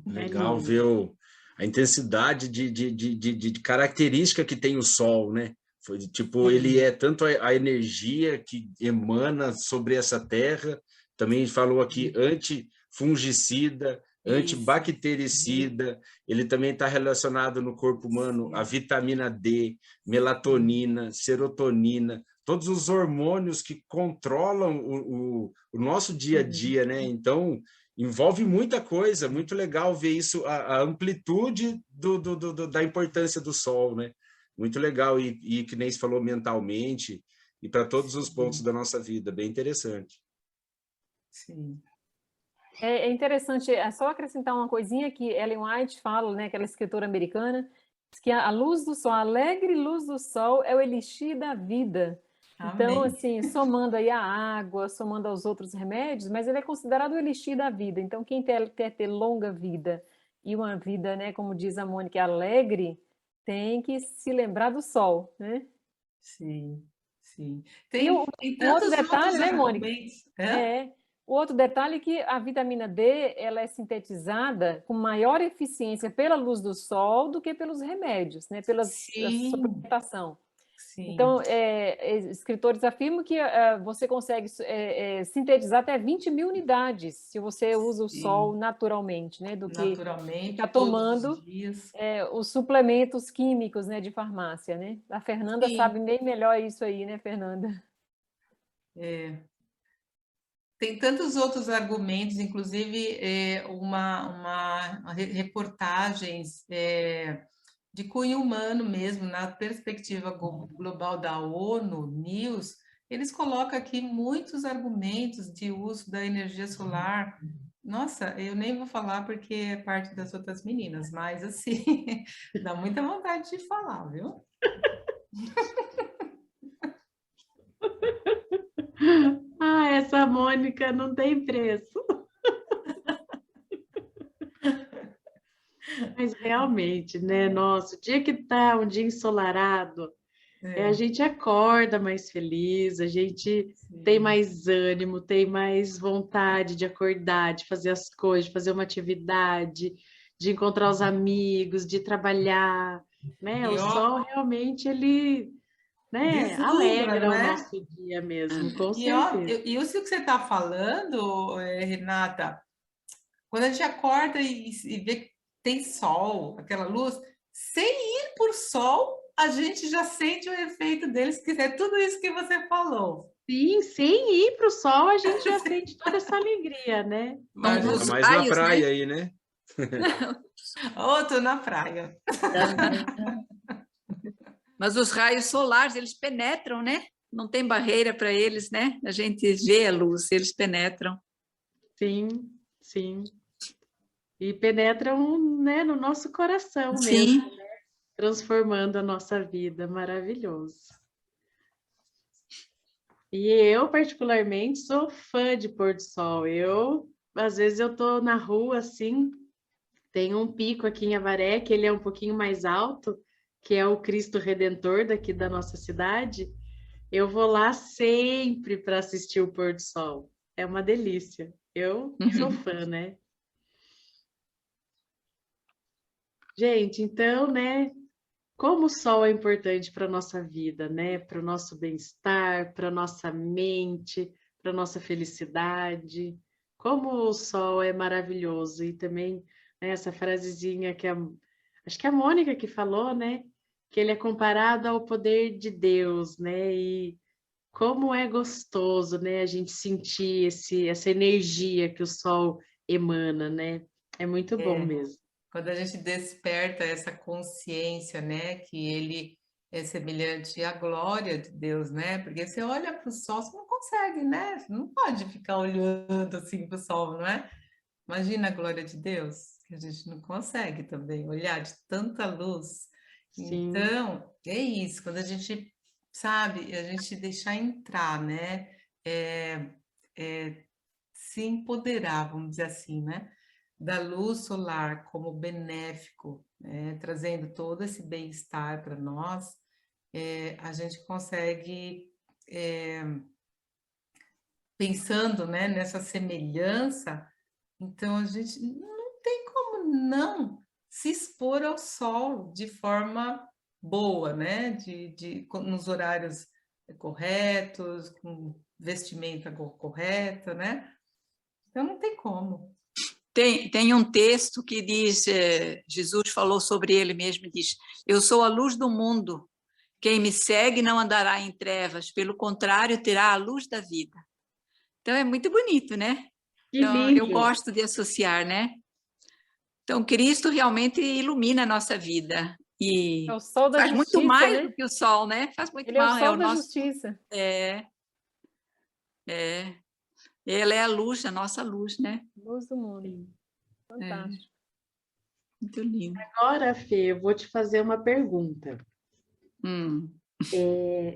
Legal lindo. ver a intensidade de característica que tem o Sol, né? Foi, tipo, ele é tanto a energia que emana sobre essa terra, também falou aqui antifungicida, antibactericida, ele também está relacionado no corpo humano a vitamina D, melatonina, serotonina, todos os hormônios que controlam o nosso dia a dia, né? Então, envolve muita coisa, muito legal ver isso, a amplitude da importância do sol, né? Muito legal, e que nem se falou mentalmente, e para todos os pontos da nossa vida, bem interessante. Sim. É interessante, é só acrescentar uma coisinha que Ellen White fala, né, aquela escritora americana, que a luz do sol, a alegre luz do sol é o elixir da vida. Então, Amém. assim, somando aí a água, somando aos outros remédios, mas ele é considerado o elixir da vida. Então, quem quer ter longa vida e uma vida, né, como diz a Mônica, alegre, tem que se lembrar do sol, né? Sim, sim. E o Tem outro tantos detalhe, outros né, Mônica? argumentos. Hã? O outro detalhe é que a vitamina D ela é sintetizada com maior eficiência pela luz do sol do que pelos remédios, né? Pela Sim, suplementação. sim, Então, escritores afirmam que você consegue sintetizar até 20.000 unidades se você usa o sol sim. naturalmente, né? Do que Naturalmente, ficar todos os tomando dias. os suplementos químicos, né, de farmácia, né? A Fernanda sabe Sim, bem melhor isso aí, né, Fernanda? é. Tem tantos outros argumentos, inclusive reportagens de cunho humano mesmo, na perspectiva global da ONU News, eles colocam aqui muitos argumentos de uso da energia solar. Nossa, eu nem vou falar porque é parte das outras meninas, mas assim, dá muita vontade de falar, viu? Ah, essa Mônica não tem preço. Mas realmente, né? Nossa, o dia que tá um dia ensolarado, a É, gente acorda mais feliz, a gente tem sim, mais ânimo, tem mais vontade de acordar, de fazer as coisas, de fazer uma atividade, de encontrar os amigos, de trabalhar, né? O e ó, sol realmente ele, né, deslumbra, alegra não o é? nosso dia mesmo, com E ó, certeza. isso que você está falando, Renata, quando a gente acorda e vê que tem sol, aquela luz, sem ir por sol, a gente já sente o efeito deles, que é tudo isso que você falou. Sim, sem ir para o sol, a gente já sente toda essa alegria, né? São Mas Tá os mais na raios, né? praia aí, né? oh, tô na praia. Mas os raios solares, eles penetram, né? Não tem barreira para eles, né? A gente vê a luz, eles penetram. Sim, sim. E penetram, né, no nosso coração mesmo, Sim. transformando a nossa vida. Maravilhoso. E eu, particularmente, sou fã de pôr do sol. Às vezes, eu tô na rua, assim, tem um pico aqui em Avaré, que ele é um pouquinho mais alto, que é o Cristo Redentor daqui da nossa cidade. Eu vou lá sempre para assistir o pôr do sol. É uma delícia. Eu sou fã, né? Gente, então, né? Como o sol é importante para a nossa vida, né? Para o nosso bem-estar, para a nossa mente, para a nossa felicidade. Como o sol é maravilhoso. E também, né, essa frasezinha acho que é a Mônica que falou, né? Que ele é comparado ao poder de Deus, né? E como é gostoso, né? A gente sentir essa energia que o sol emana, né? É muito bom É, mesmo. quando a gente desperta essa consciência, né, que ele é semelhante à glória de Deus, né? Porque você olha para o sol, você não consegue, né? Você não pode ficar olhando assim para o sol, não é? Imagina a glória de Deus, que a gente não consegue também olhar de tanta luz. Sim. Então, é isso, quando a gente, sabe, a gente deixar entrar, né? É, se empoderar, vamos dizer assim, né? Da luz solar como benéfico, né? Trazendo todo esse bem-estar para nós, a gente consegue, pensando, né, nessa semelhança, então a gente não tem como não se expor ao sol de forma boa, né? Nos horários corretos, com vestimenta correta, né? Então não tem como. Tem um texto que diz, Jesus falou sobre ele mesmo, diz, eu sou a luz do mundo, quem me segue não andará em trevas, pelo contrário, terá a luz da vida. Então, é muito bonito, né? Que Então, eu lindo! gosto de associar, né? Então, Cristo realmente ilumina a nossa vida e É o sol da faz muito justiça, mais né? do que o sol, né? Faz muito Ele é o mal, sol da nosso... justiça. Ele é a luz, a nossa luz, né? Luz do mundo. Fantástico. Muito lindo. Agora, Fê, eu vou te fazer uma pergunta.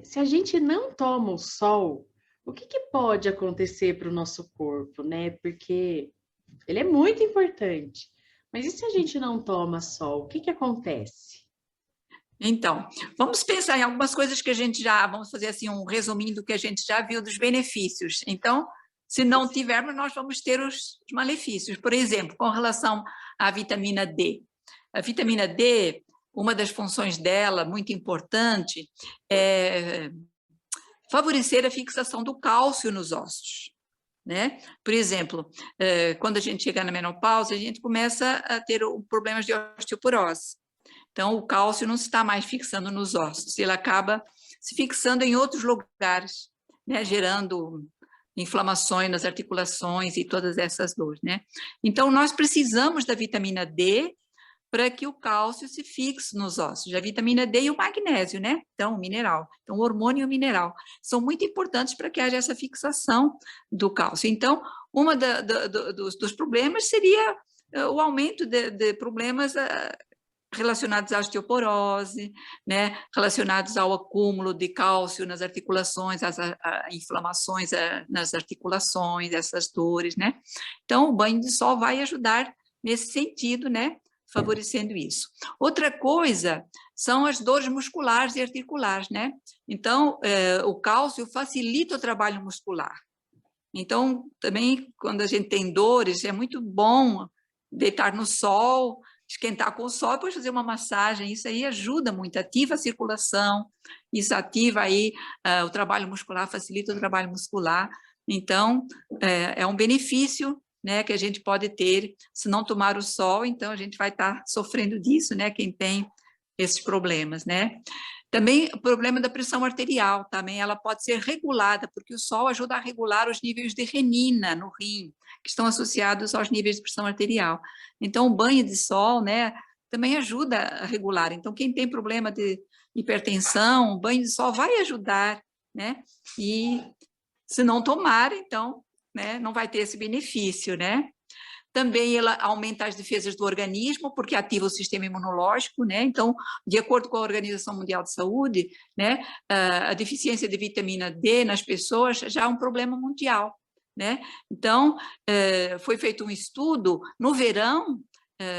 Se a gente não toma o sol, o que pode acontecer para o nosso corpo, né? Porque ele é muito importante. Mas e se a gente não toma sol, o que acontece? Então, vamos pensar em algumas coisas que a gente vamos fazer assim um resuminho do que a gente já viu dos benefícios. Então, se não tivermos, nós vamos ter os malefícios. Por exemplo, com relação à vitamina D. A vitamina D, uma das funções dela, muito importante, é favorecer a fixação do cálcio nos ossos, né? Por exemplo, quando a gente chega na menopausa, a gente começa a ter problemas de osteoporose. Então, o cálcio não se está mais fixando nos ossos, ele acaba se fixando em outros lugares, né? Gerando inflamações nas articulações e todas essas dores, né? Então, nós precisamos da vitamina D para que o cálcio se fixe nos ossos. A vitamina D e o magnésio, né? Então, o mineral. Então, o hormônio e o mineral são muito importantes para que haja essa fixação do cálcio. Então, uma dos problemas seria o aumento de problemas relacionados à osteoporose, né, relacionados ao acúmulo de cálcio nas articulações, às inflamações nas articulações, essas dores, né? Então, o banho de sol vai ajudar nesse sentido, né, favorecendo isso. Outra coisa são as dores musculares e articulares, né? Então, o cálcio facilita o trabalho muscular. Então, também, quando a gente tem dores, é muito bom deitar no sol, esquentar com o sol, depois fazer uma massagem, isso aí ajuda muito, ativa a circulação, isso ativa aí o trabalho muscular, facilita o trabalho muscular, então é um benefício, né, que a gente pode ter, se não tomar o sol, então a gente vai estar sofrendo disso, né, quem tem esses problemas, né. Também o problema da pressão arterial, também ela pode ser regulada, porque o sol ajuda a regular os níveis de renina no rim, que estão associados aos níveis de pressão arterial. Então, o banho de sol, né, também ajuda a regular. Então, quem tem problema de hipertensão, o banho de sol vai ajudar, né, e se não tomar, então, né, não vai ter esse benefício, né. Também ela aumenta as defesas do organismo, porque ativa o sistema imunológico, né? Então, de acordo com a Organização Mundial de Saúde, né, a deficiência de vitamina D nas pessoas já é um problema mundial, né? Então, foi feito um estudo no verão,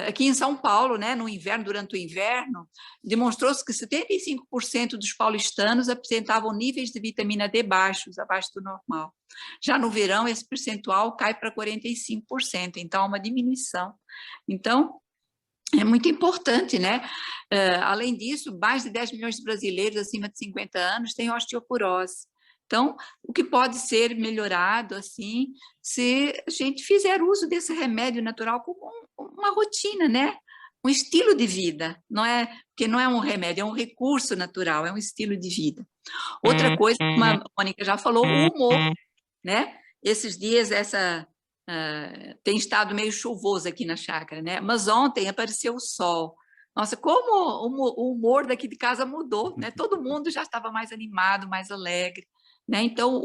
aqui em São Paulo, né, no inverno, durante o inverno, demonstrou-se que 75% dos paulistanos apresentavam níveis de vitamina D baixos, abaixo do normal. Já no verão, esse percentual cai para 45%, então há uma diminuição. Então, é muito importante, né? Além disso, mais de 10 milhões de brasileiros acima de 50 anos têm osteoporose. Então, o que pode ser melhorado, assim, se a gente fizer uso desse remédio natural como uma rotina, né? Um estilo de vida, não é? Porque não é um remédio, é um recurso natural, é um estilo de vida. Outra coisa, como a Mônica já falou, o humor, né? Esses dias tem estado meio chuvoso aqui na chácara, né? Mas ontem apareceu o sol. Nossa, como o humor daqui de casa mudou, né? Todo mundo já estava mais animado, mais alegre, né? Então,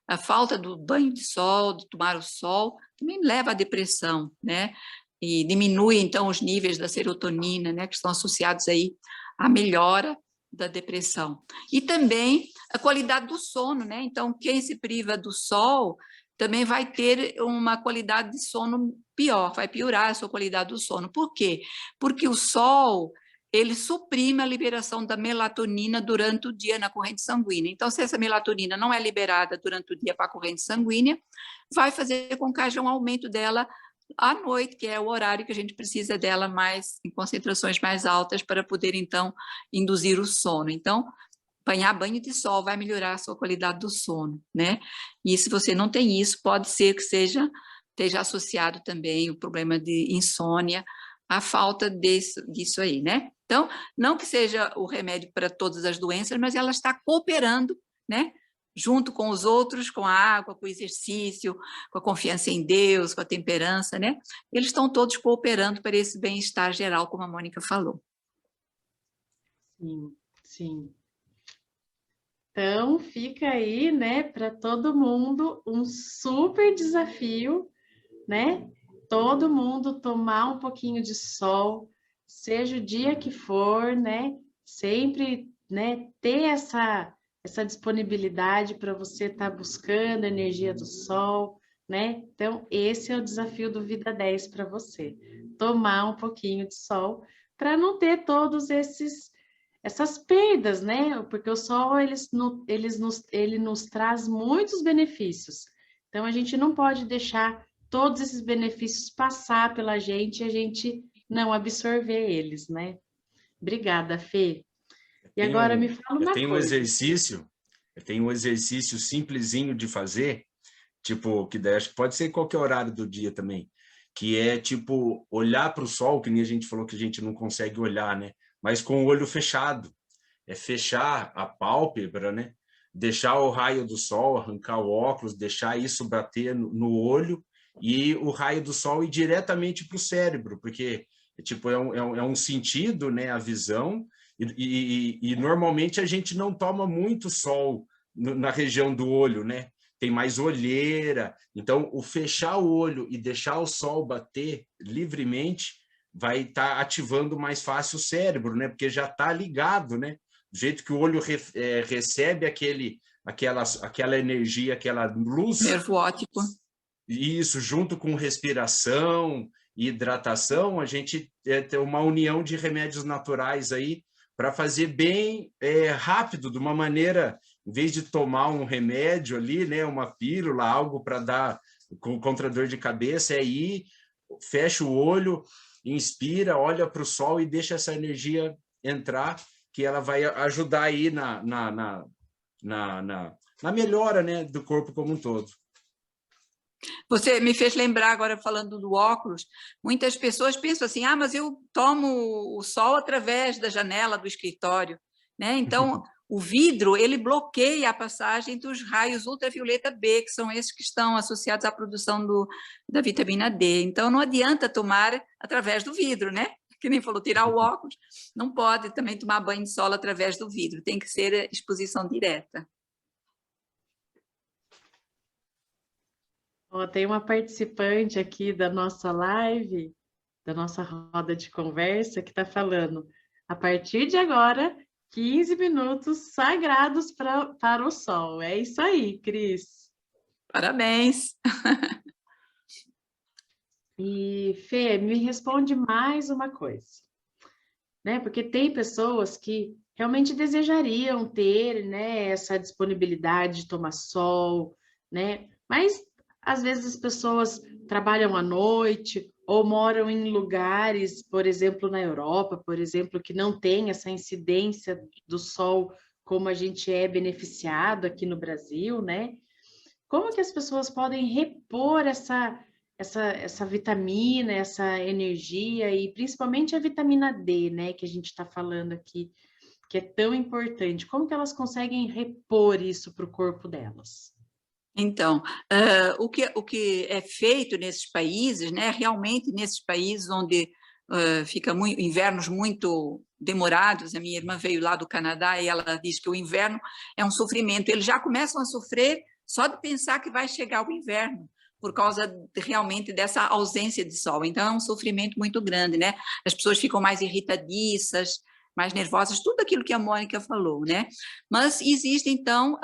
a falta do banho de sol, de tomar o sol, também leva à depressão, né? E diminui, então, os níveis da serotonina, né? Que estão associados aí à melhora da depressão. E também a qualidade do sono, né? Então, quem se priva do sol também vai ter uma qualidade de sono pior, vai piorar a sua qualidade do sono. Por quê? Porque o sol, ele suprime a liberação da melatonina durante o dia na corrente sanguínea. Então, se essa melatonina não é liberada durante o dia para a corrente sanguínea, vai fazer com que haja um aumento dela à noite, que é o horário que a gente precisa dela mais, em concentrações mais altas, para poder, então, induzir o sono. Então, banho de sol vai melhorar a sua qualidade do sono, né? E se você não tem isso, pode ser que seja esteja associado também o problema de insônia, a falta disso aí, né? Então, não que seja o remédio para todas as doenças, mas ela está cooperando, né? Junto com os outros, com a água, com o exercício, com a confiança em Deus, com a temperança, né? Eles estão todos cooperando para esse bem-estar geral, como a Mônica falou. Sim, sim. Então, fica aí, né, para todo mundo um super desafio, né? Todo mundo tomar um pouquinho de sol, seja o dia que for, né? Sempre, né, ter essa disponibilidade para você estar buscando a energia do sol, né? Então, esse é o desafio do Vida 10 para você. Tomar um pouquinho de sol para não ter todos essas perdas, né? Porque o sol ele nos traz muitos benefícios. Então a gente não pode deixar todos esses benefícios passar pela gente e a gente não absorver eles, né? Obrigada, Fê. E agora me fala uma coisa. Eu tenho um exercício simplesinho de fazer, tipo, que daí acho que pode ser em qualquer horário do dia também, que é tipo olhar para o sol, que nem a gente falou que a gente não consegue olhar, né? Mas com o olho fechado. É fechar a pálpebra, né? Deixar o raio do sol, arrancar o óculos, deixar isso bater no olho e o raio do sol ir diretamente para o cérebro, porque tipo, é um sentido, né? A visão, e normalmente a gente não toma muito sol na região do olho, né? Tem mais olheira. Então, o fechar o olho e deixar o sol bater livremente vai estar ativando mais fácil o cérebro, né? Porque já está ligado, né? Do jeito que o olho recebe aquela energia, aquela luz. Nervo óptico. Isso, junto com respiração e hidratação, a gente tem uma união de remédios naturais aí para fazer bem rápido, de uma maneira, em vez de tomar um remédio ali, né? Uma pílula, algo para dar contra dor de cabeça, é ir, fecha o olho, inspira, olha para o sol e deixa essa energia entrar, que ela vai ajudar aí na melhora, né, do corpo como um todo. Você me fez lembrar agora, falando do óculos, muitas pessoas pensam assim, mas eu tomo o sol através da janela do escritório, né? Então, o vidro, ele bloqueia a passagem dos raios ultravioleta B, que são esses que estão associados à produção da vitamina D. Então, não adianta tomar através do vidro, né? Que nem falou, tirar o óculos, não pode também tomar banho de sol através do vidro, tem que ser exposição direta. Tem uma participante aqui da nossa live, da nossa roda de conversa, que está falando, a partir de agora, 15 minutos sagrados para o sol. É isso aí, Cris. Parabéns! E, Fê, me responde mais uma coisa, né? Porque tem pessoas que realmente desejariam ter, né, essa disponibilidade de tomar sol, né? Mas às vezes as pessoas trabalham à noite ou moram em lugares, por exemplo, na Europa, por exemplo, que não tem essa incidência do sol como a gente é beneficiado aqui no Brasil, né? Como que as pessoas podem repor essa vitamina, essa energia e principalmente a vitamina D, né, que a gente está falando aqui, que é tão importante. Como que elas conseguem repor isso para o corpo delas? Então, o que é feito nesses países, né, realmente nesses países onde fica invernos muito demorados, a minha irmã veio lá do Canadá e ela diz que o inverno é um sofrimento, eles já começam a sofrer só de pensar que vai chegar o inverno, por causa realmente dessa ausência de sol. Então, é um sofrimento muito grande, né? As pessoas ficam mais irritadiças, mais nervosas, tudo aquilo que a Mônica falou, né? Mas existe, então,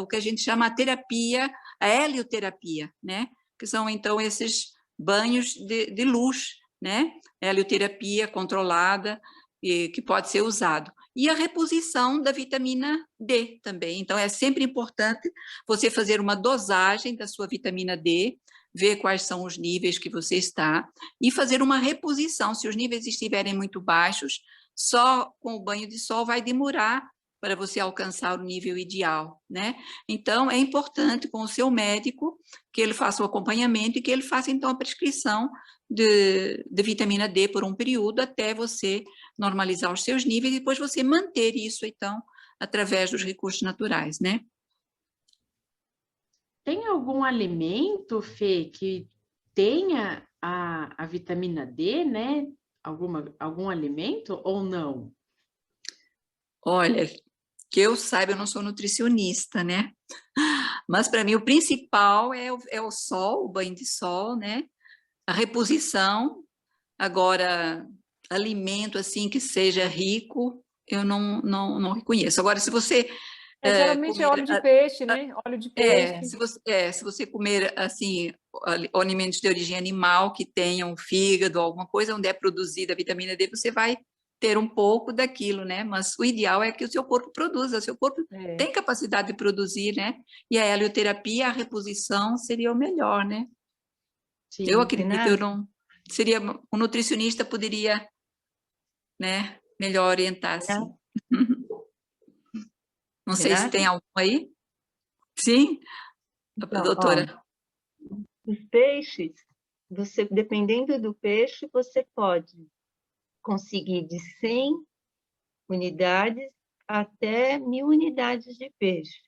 o que a gente chama a terapia, a helioterapia, né? Que são, então, esses banhos de luz, né? Helioterapia controlada, que pode ser usado. E a reposição da vitamina D também. Então, é sempre importante você fazer uma dosagem da sua vitamina D, ver quais são os níveis que você está, e fazer uma reposição. Se os níveis estiverem muito baixos, só com o banho de sol vai demorar para você alcançar o nível ideal, né? Então, é importante com o seu médico que ele faça o acompanhamento e que ele faça, então, a prescrição de vitamina D por um período até você normalizar os seus níveis e depois você manter isso, então, através dos recursos naturais, né? Tem algum alimento, Fê, que tenha a vitamina D, né? Algum alimento ou não? Olha, que eu saiba, eu não sou nutricionista, né? Mas para mim o principal é o sol, o banho de sol, né? A reposição. Agora, alimento assim que seja rico, eu não reconheço. Agora, se você Geralmente é comer, óleo de peixe, né? Óleo de peixe. se você comer assim alimentos de origem animal que tenham fígado, alguma coisa onde é produzida a vitamina D, você vai ter um pouco daquilo, né? Mas o ideal é que o seu corpo produza, o seu corpo tem capacidade de produzir, né? E a helioterapia, a reposição seria o melhor, né? Sim, Eu acredito, Renata? eu não seria um nutricionista poderia, né, melhor orientar assim. Não sei se Renata? tem algum aí. Sim, Então, doutora. ó, os peixes, você, dependendo do peixe, você pode conseguir de 100 unidades até 1000 unidades de peixe,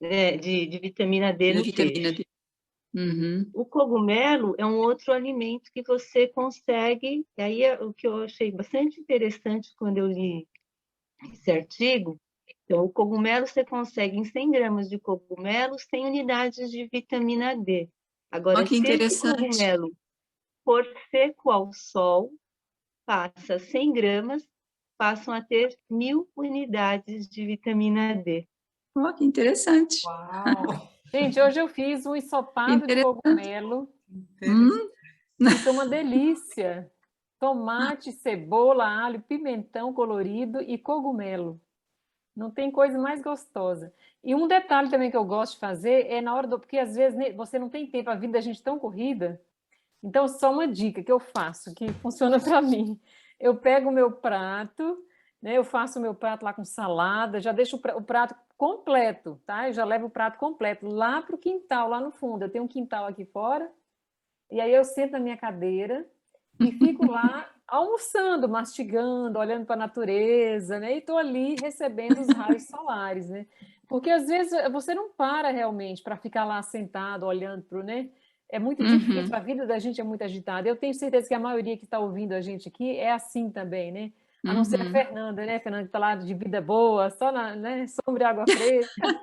né, de vitamina D De no vitamina peixe. D. Uhum. O cogumelo é um outro alimento que você consegue, e aí é o que eu achei bastante interessante quando eu li esse artigo. Então, o cogumelo você consegue, em 100 gramas de cogumelo, 100 unidades de vitamina D. Olha Agora, que se esse interessante. cogumelo for seco ao sol, passa 100 gramas, passam a ter 1000 unidades de vitamina D. Olha que interessante. Uau! Gente, hoje eu fiz um ensopado de Interessante. cogumelo. Interessante. Fica uma delícia. Tomate, cebola, alho, pimentão colorido e cogumelo. Não tem coisa mais gostosa. E um detalhe também que eu gosto de fazer é na hora do... Porque às vezes você não tem tempo, a vida da gente é tão corrida. Então, só uma dica que eu faço, que funciona para mim. Eu pego o meu prato, né? Eu faço o meu prato lá com salada, já deixo o prato completo, tá? Eu já levo o prato completo lá para o quintal, lá no fundo. Eu tenho um quintal aqui fora, e aí eu sento na minha cadeira e fico lá almoçando, mastigando, olhando para a natureza, né? E estou ali recebendo os raios solares, né? Porque às vezes você não para realmente para ficar lá sentado, olhando para o, né? É muito Uhum. difícil, a vida da gente é muito agitada. Eu tenho certeza que a maioria que está ouvindo a gente aqui é assim também, né? A não ser a Uhum. Fernanda, né? Fernanda que está lá de vida boa, só na, né? Sombra e água fresca,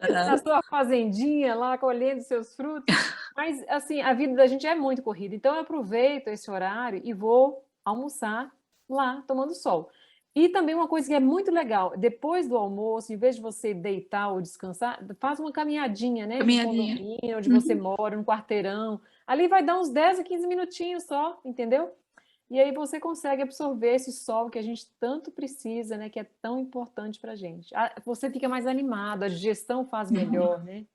na sua fazendinha lá, colhendo seus frutos. Mas, assim, a vida da gente é muito corrida. Então, eu aproveito esse horário e vou almoçar lá, tomando sol. E também uma coisa que é muito legal, depois do almoço, em vez de você deitar ou descansar, faz uma caminhadinha, né, no Caminhadinha. condomínio onde você Uhum. mora, no quarteirão. Ali vai dar uns 10 a 15 minutinhos só, entendeu? E aí você consegue absorver esse sol que a gente tanto precisa, né, que é tão importante para a gente. Você fica mais animado, a digestão faz melhor, né?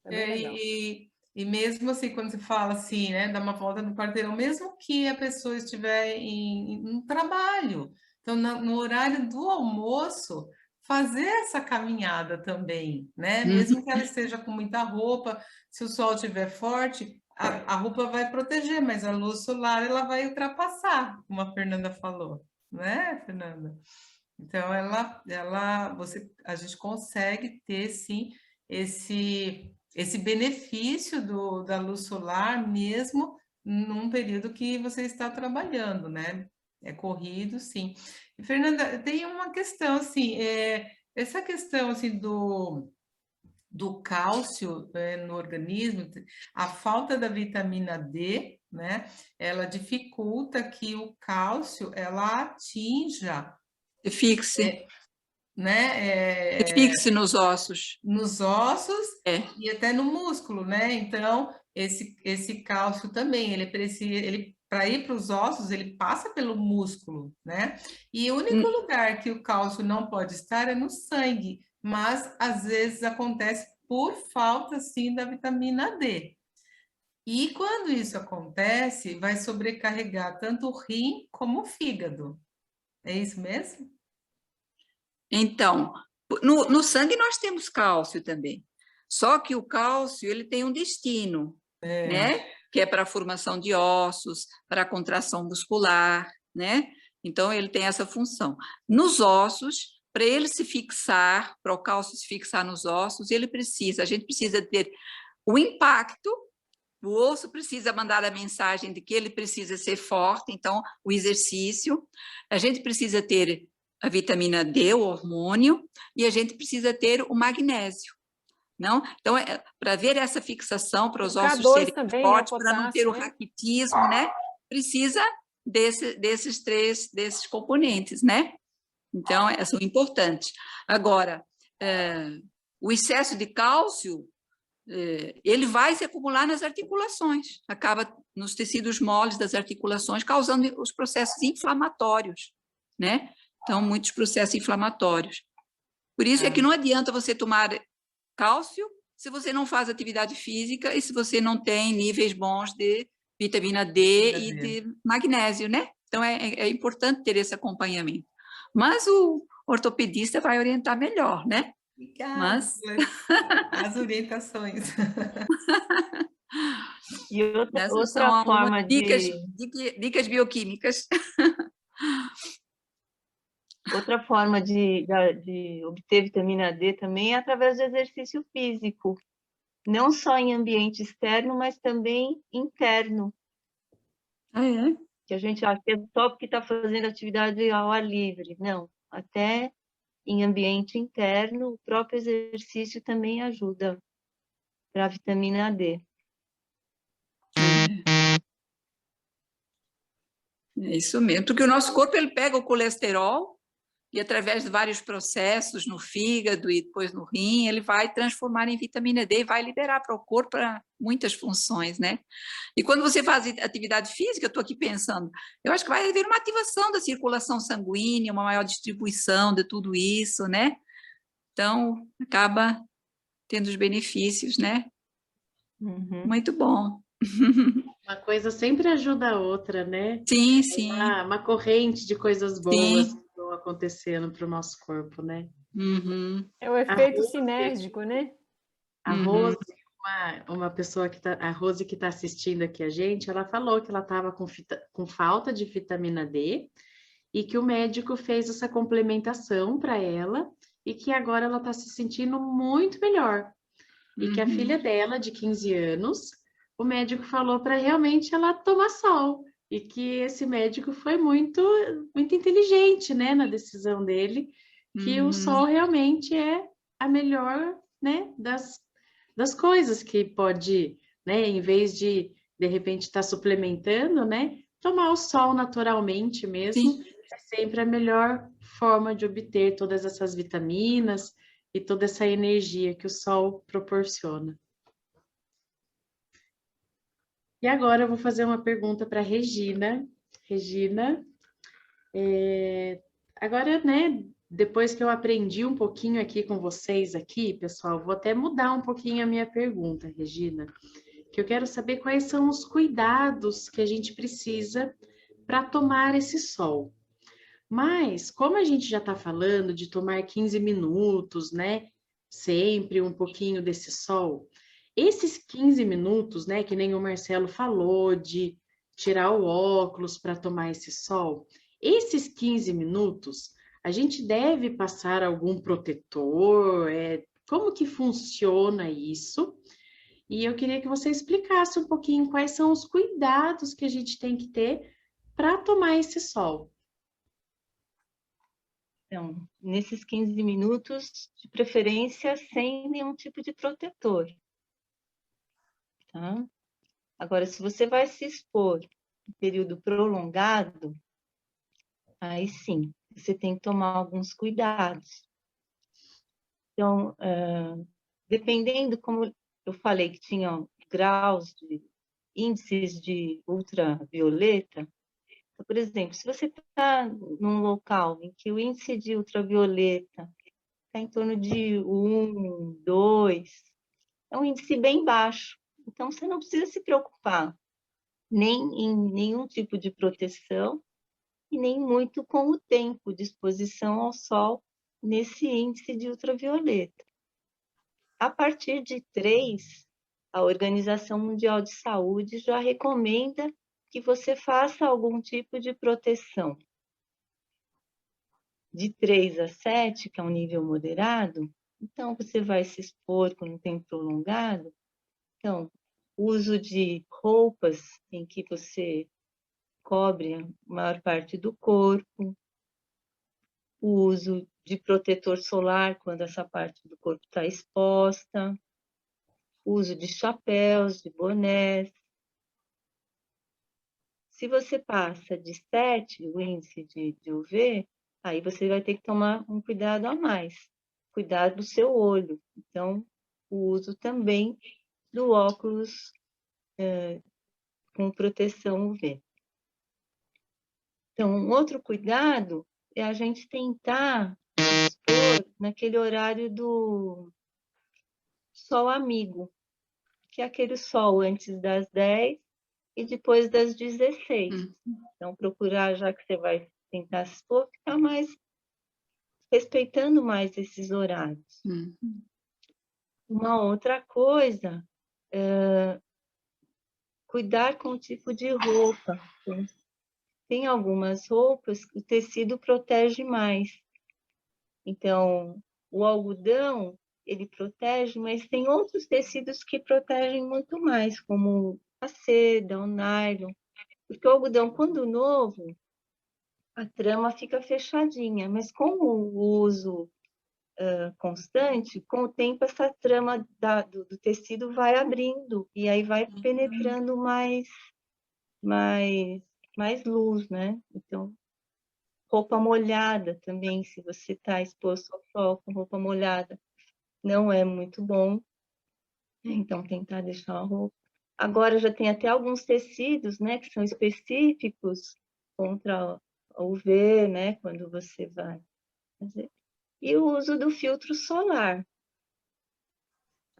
É bem legal. E mesmo assim, quando você fala assim, né, dar uma volta no quarteirão, mesmo que a pessoa estiver em trabalho, então no horário do almoço, fazer essa caminhada também, né? Uhum. Mesmo que ela esteja com muita roupa, se o sol estiver forte, a roupa vai proteger, mas a luz solar ela vai ultrapassar, como a Fernanda falou, né, Fernanda? Então a gente consegue ter sim esse benefício da luz solar mesmo num período que você está trabalhando, né? É corrido, sim. E, Fernanda, tem uma questão, assim, essa questão, assim, do cálcio no organismo, a falta da vitamina D, né? Ela dificulta que o cálcio, ela atinja, Fixe. né? Fixe nos ossos. Nos ossos É. e até no músculo, né? Então, esse cálcio também, ele precisa, ele para ir para os ossos, ele passa pelo músculo, né? E o único Hum. lugar que o cálcio não pode estar é no sangue, mas às vezes acontece por falta, sim, da vitamina D. E quando isso acontece, vai sobrecarregar tanto o rim como o fígado. É isso mesmo? Então, no sangue nós temos cálcio também. Só que o cálcio ele tem um destino, né? Que é para a formação de ossos, para a contração muscular, né? Então, ele tem essa função. Nos ossos, para ele se fixar, para o cálcio se fixar nos ossos, a gente precisa ter o impacto, o osso precisa mandar a mensagem de que ele precisa ser forte, então, o exercício. A gente precisa ter a vitamina D, o hormônio, e a gente precisa ter o magnésio. Não? Então, para ver essa fixação, para os ossos serem também, fortes, né? para não ter o raquitismo, né? Precisa desses componentes, né? Então, são importantes. Agora, o excesso de cálcio, ele vai se acumular nas articulações, acaba nos tecidos moles das articulações, causando os processos inflamatórios, né? Então, muitos processos inflamatórios. Por isso é que não adianta você tomar cálcio se você não faz atividade física e se você não tem níveis bons de vitamina D e de magnésio, né? Então, é importante ter esse acompanhamento. Mas o ortopedista vai orientar melhor, né? Obrigada Mas... as orientações. E outra são forma dicas bioquímicas. Outra forma de obter vitamina D também é através do exercício físico. Não só em ambiente externo, mas também interno. Que a gente acha que é só porque está fazendo atividade ao ar livre. Não, até em ambiente interno, o próprio exercício também ajuda para a vitamina D. É isso mesmo, porque o nosso corpo ele pega o colesterol e através de vários processos no fígado e depois no rim, ele vai transformar em vitamina D e vai liberar para o corpo para muitas funções, né? E quando você faz atividade física, eu estou aqui pensando, eu acho que vai haver uma ativação da circulação sanguínea, uma maior distribuição de tudo isso, né? Então, acaba tendo os benefícios, né? Uhum. Muito bom. Uma coisa sempre ajuda a outra, né? Sim, sim. Uma corrente de coisas boas que estão acontecendo para o nosso corpo, né? Uhum. É o efeito sinérgico, né? A Rose, uma pessoa que tá, a Rose que está assistindo aqui a gente, ela falou que ela estava com falta de vitamina D e que o médico fez essa complementação para ela e que agora ela está se sentindo muito melhor. E que a filha dela, de 15 anos, o médico falou para realmente ela tomar sol. E que esse médico foi muito, muito inteligente, né, na decisão dele, que o sol realmente é a melhor, né, das coisas que pode, né, em vez de repente estar suplementando, né, tomar o sol naturalmente mesmo, é sempre a melhor forma de obter todas essas vitaminas e toda essa energia que o sol proporciona. E agora eu vou fazer uma pergunta para Regina. Regina, agora, né, depois que eu aprendi um pouquinho aqui com vocês aqui, pessoal, vou até mudar um pouquinho a minha pergunta, Regina, que eu quero saber quais são os cuidados que a gente precisa para tomar esse sol. Mas, como a gente já está falando de tomar 15 minutos, né, sempre um pouquinho desse sol, esses 15 minutos, né, que nem o Marcelo falou, de tirar o óculos para tomar esse sol, esses 15 minutos, a gente deve passar algum protetor? Como que funciona isso? E eu queria que você explicasse um pouquinho quais são os cuidados que a gente tem que ter para tomar esse sol. Então, nesses 15 minutos, de preferência, sem nenhum tipo de protetor. Tá? Agora, se você vai se expor em período prolongado, aí sim, você tem que tomar alguns cuidados. Então, dependendo, como eu falei, que tinham graus de índices de ultravioleta, então, por exemplo, se você está num local em que o índice de ultravioleta está em torno de 1, 2, é um índice bem baixo. Então, você não precisa se preocupar nem em nenhum tipo de proteção e nem muito com o tempo de exposição ao sol nesse índice de ultravioleta. A partir de 3, a Organização Mundial de Saúde já recomenda que você faça algum tipo de proteção. De 3 a 7, que é um nível moderado, então você vai se expor por um tempo prolongado. Então, uso de roupas em que você cobre a maior parte do corpo, o uso de protetor solar quando essa parte do corpo está exposta, o uso de chapéus, de bonés. Se você passa de 7, o índice de UV, aí você vai ter que tomar um cuidado a mais, cuidar do seu olho. Então, o uso também do óculos com proteção UV. Então, um outro cuidado é a gente tentar expor naquele horário do sol amigo, que é aquele sol antes das 10 e depois das 16. Então, procurar, já que você vai tentar se expor, ficar mais, respeitando mais esses horários. Uma outra coisa, cuidar com o tipo de roupa. Tem algumas roupas que o tecido protege mais. Então, o algodão, ele protege, mas tem outros tecidos que protegem muito mais, como a seda, o nylon. Porque o algodão, quando novo, a trama fica fechadinha, mas com o uso constante, com o tempo essa trama do tecido vai abrindo e aí vai penetrando mais luz, né? Então, roupa molhada também, se você está exposto ao sol com roupa molhada, não é muito bom. Então, tentar deixar a roupa. Agora já tem até alguns tecidos, né, que são específicos contra o UV, né, quando você vai fazer. E o uso do filtro solar.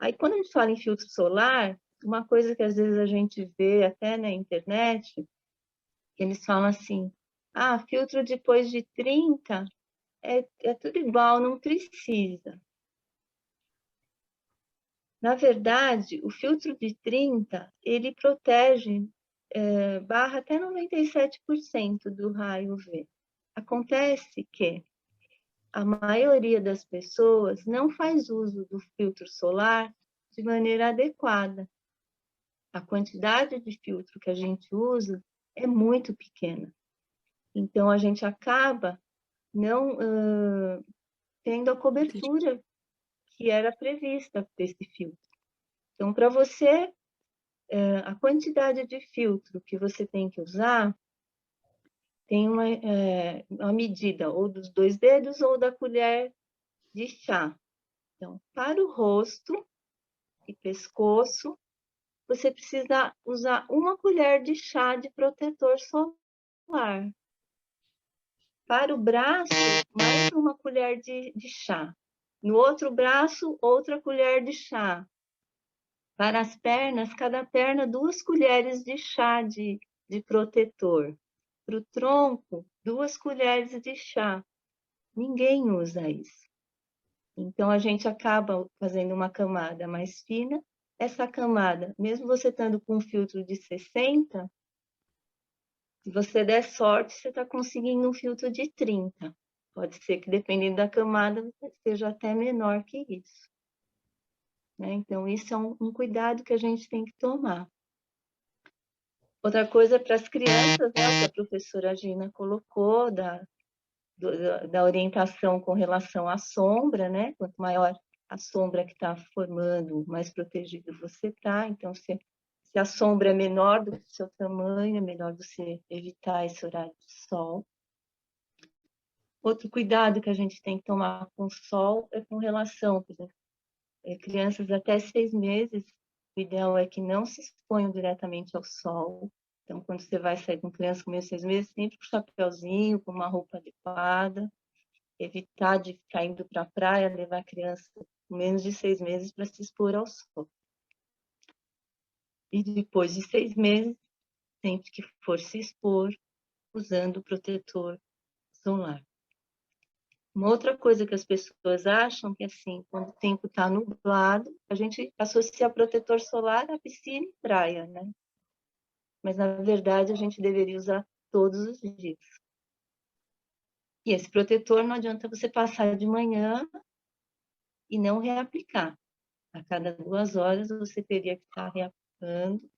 Aí, quando a gente fala em filtro solar, uma coisa que às vezes a gente vê até na internet, eles falam assim, filtro depois de 30 é tudo igual, não precisa. Na verdade, o filtro de 30, ele protege, barra até 97% do raio UV. Acontece que a maioria das pessoas não faz uso do filtro solar de maneira adequada. A quantidade de filtro que a gente usa é muito pequena. Então, a gente acaba não tendo a cobertura que era prevista desse filtro. Então, para você, a quantidade de filtro que você tem que usar tem uma medida ou dos 2 dedos ou da colher de chá. Então, para o rosto e pescoço, você precisa usar 1 colher de chá de protetor solar. Para o braço, mais 1 colher de chá. No outro braço, outra colher de chá. Para as pernas, cada perna 2 colheres de chá de protetor. Para o tronco, 2 colheres de chá. Ninguém usa isso. Então, a gente acaba fazendo uma camada mais fina. Essa camada, mesmo você estando com um filtro de 60, se você der sorte, você está conseguindo um filtro de 30. Pode ser que, dependendo da camada, seja até menor que isso. Né? Então, isso é um cuidado que a gente tem que tomar. Outra coisa para as crianças, né, que a professora Gina colocou, da orientação com relação à sombra, né? Quanto maior a sombra que está formando, mais protegido você está. Então, se a sombra é menor do que o seu tamanho, é melhor você evitar esse horário de sol. Outro cuidado que a gente tem que tomar com o sol é com relação, por exemplo, crianças até 6 meses, o ideal é que não se exponham diretamente ao sol. Então, quando você vai sair com criança com menos de 6 meses, sempre com um chapéuzinho, com uma roupa adequada, evitar de ficar indo para a praia, levar a criança com menos de 6 meses para se expor ao sol. E depois de 6 meses, sempre que for se expor, usando o protetor solar. Uma outra coisa que as pessoas acham que, assim, quando o tempo está nublado, a gente associa protetor solar à piscina e praia, né? Mas, na verdade, a gente deveria usar todos os dias. E esse protetor não adianta você passar de manhã e não reaplicar. A cada 2 horas você teria que estar reaplicando.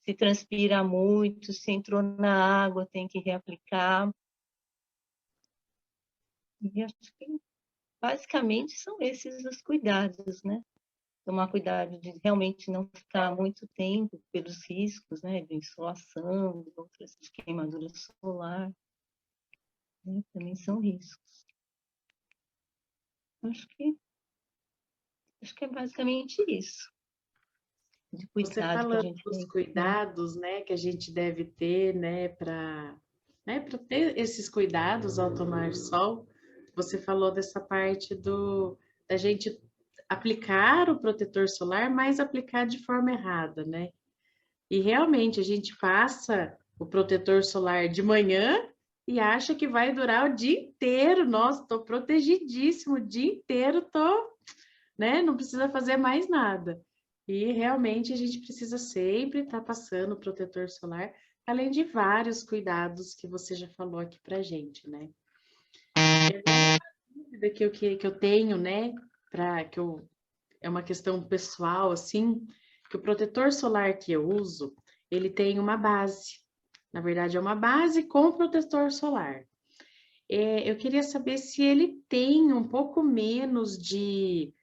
Se transpira muito, se entrou na água, tem que reaplicar. E acho que basicamente são esses os cuidados, né? Tomar cuidado de realmente não ficar muito tempo pelos riscos, né? De insolação, de outras de queimadura solar, né? Também são riscos. Acho que é basicamente isso. De Você cuidado que a falando gente dos tem. cuidados, né, que a gente deve ter, para ter esses cuidados ao tomar sol, você falou dessa parte da gente aplicar o protetor solar, mas aplicar de forma errada, né? E realmente a gente passa o protetor solar de manhã e acha que vai durar o dia inteiro. Nossa, estou protegidíssimo o dia inteiro, né? Não precisa fazer mais nada. E realmente a gente precisa sempre estar passando o protetor solar, além de vários cuidados que você já falou aqui pra gente, né? Uma dúvida que eu tenho, né? É uma questão pessoal, assim, que o protetor solar que eu uso, ele tem uma base. Na verdade, é uma base com protetor solar. Eu queria saber se ele tem um pouco menos de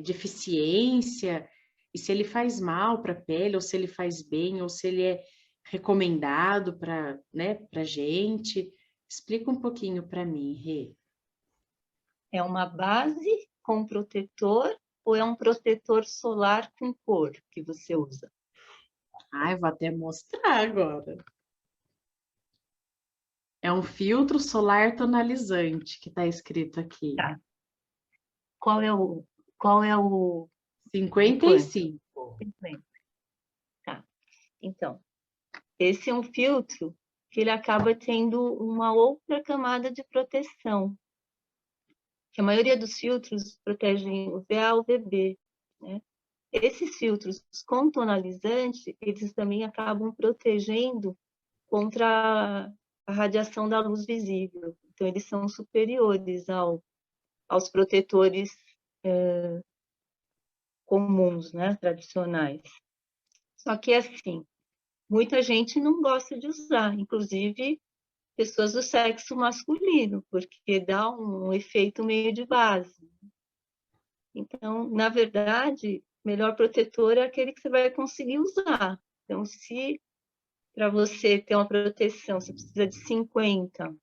eficiência, e se ele faz mal para a pele, ou se ele faz bem, ou se ele é recomendado para, né, para gente. Explica um pouquinho para mim, Rê. É uma base com protetor ou é um protetor solar com cor que você usa? Ah, eu vou até mostrar agora. É um filtro solar tonalizante que está escrito aqui. Tá. Qual é o 55. 50. Tá. Então, esse é um filtro que ele acaba tendo uma outra camada de proteção. Que a maioria dos filtros protegem UVA ou UVB, né? Esses filtros com tonalizante, eles também acabam protegendo contra a radiação da luz visível. Então, eles são superiores aos protetores comuns, né, tradicionais. Só que, assim, muita gente não gosta de usar, inclusive pessoas do sexo masculino, porque dá um efeito meio de base. Então, na verdade, o melhor protetor é aquele que você vai conseguir usar. Então, se para você ter uma proteção, você precisa de 50,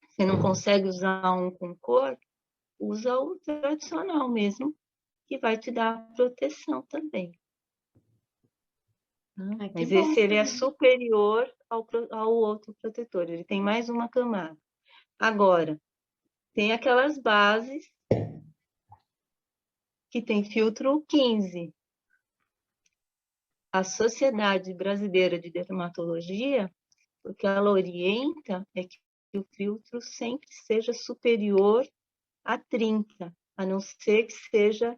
você não consegue usar um com cor, usa o tradicional mesmo, que vai te dar proteção também. Mas esse ele é superior ao outro protetor, ele tem mais uma camada. Agora, tem aquelas bases que tem filtro 15. A Sociedade Brasileira de Dermatologia, o que ela orienta é que o filtro sempre seja superior a 30, a não ser que seja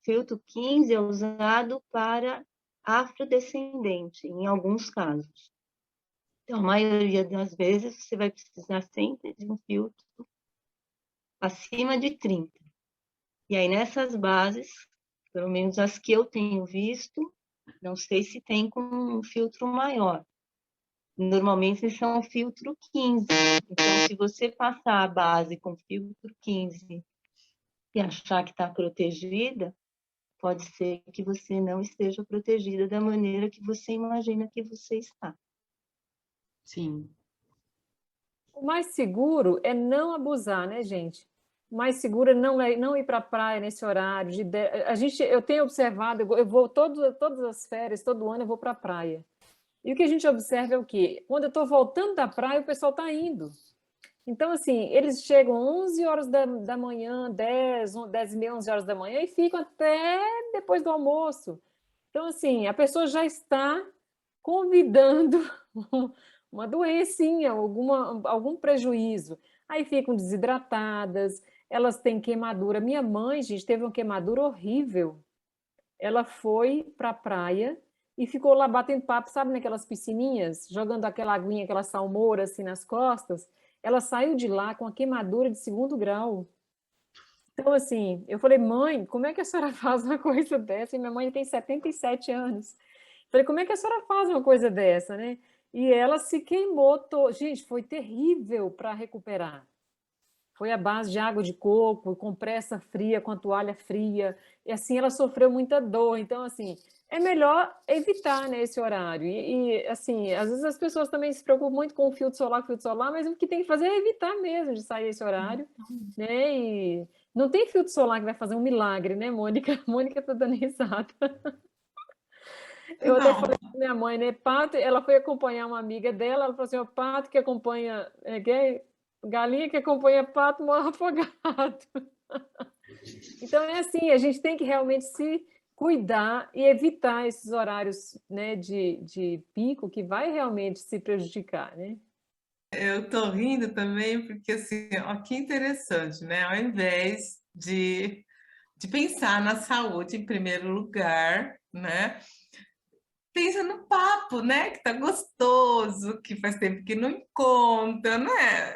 filtro 15 é usado para afrodescendente, em alguns casos. Então, a maioria das vezes, você vai precisar sempre de um filtro acima de 30. E aí, nessas bases, pelo menos as que eu tenho visto, não sei se tem com um filtro maior. Normalmente, são filtro 15. Então, se você passar a base com filtro 15 e achar que está protegida, pode ser que você não esteja protegida da maneira que você imagina que você está. Sim. O mais seguro é não abusar, né, gente? O mais seguro é não ir para a praia nesse horário. Eu tenho observado, eu vou todas as férias, todo ano eu vou para a praia. E o que a gente observa é o quê? Quando eu estou voltando da praia, o pessoal está indo. Então, assim, eles chegam 11 horas da manhã, 10 e meia, 11 horas da manhã e ficam até depois do almoço. Então, assim, a pessoa já está convidando uma doencinha, algum prejuízo. Aí ficam desidratadas, elas têm queimadura. Minha mãe, gente, teve uma queimadura horrível. Ela foi para a praia e ficou lá batendo papo, sabe, naquelas piscininhas, jogando aquela aguinha, aquela salmoura assim nas costas. Ela saiu de lá com a queimadura de 2º grau. Então, assim, eu falei, mãe, como é que a senhora faz uma coisa dessa? E minha mãe tem 77 anos. Falei, como é que a senhora faz uma coisa dessa, né? E ela se queimou. Gente, foi terrível para recuperar. Foi à base de água de coco, compressa fria com a toalha fria. E assim, ela sofreu muita dor. Então, assim, é melhor evitar, né, esse horário. Assim, às vezes as pessoas também se preocupam muito com o filtro solar, mas o que tem que fazer é evitar mesmo de sair esse horário, né? E não tem filtro solar que vai fazer um milagre, né, Mônica? A Mônica tá dando risada. Eu até Não, falei com minha mãe, né? Pato, ela foi acompanhar uma amiga dela, ela falou assim: o pato que acompanha, galinha que acompanha pato morre afogado. Então é assim, a gente tem que realmente se cuidar e evitar esses horários, né, de pico que vai realmente se prejudicar, né? eu tô rindo também porque assim, ó, que interessante, né? Ao invés de pensar na saúde em primeiro lugar, né? Pensa no papo, né? Que tá gostoso, que faz tempo que não encontra, né?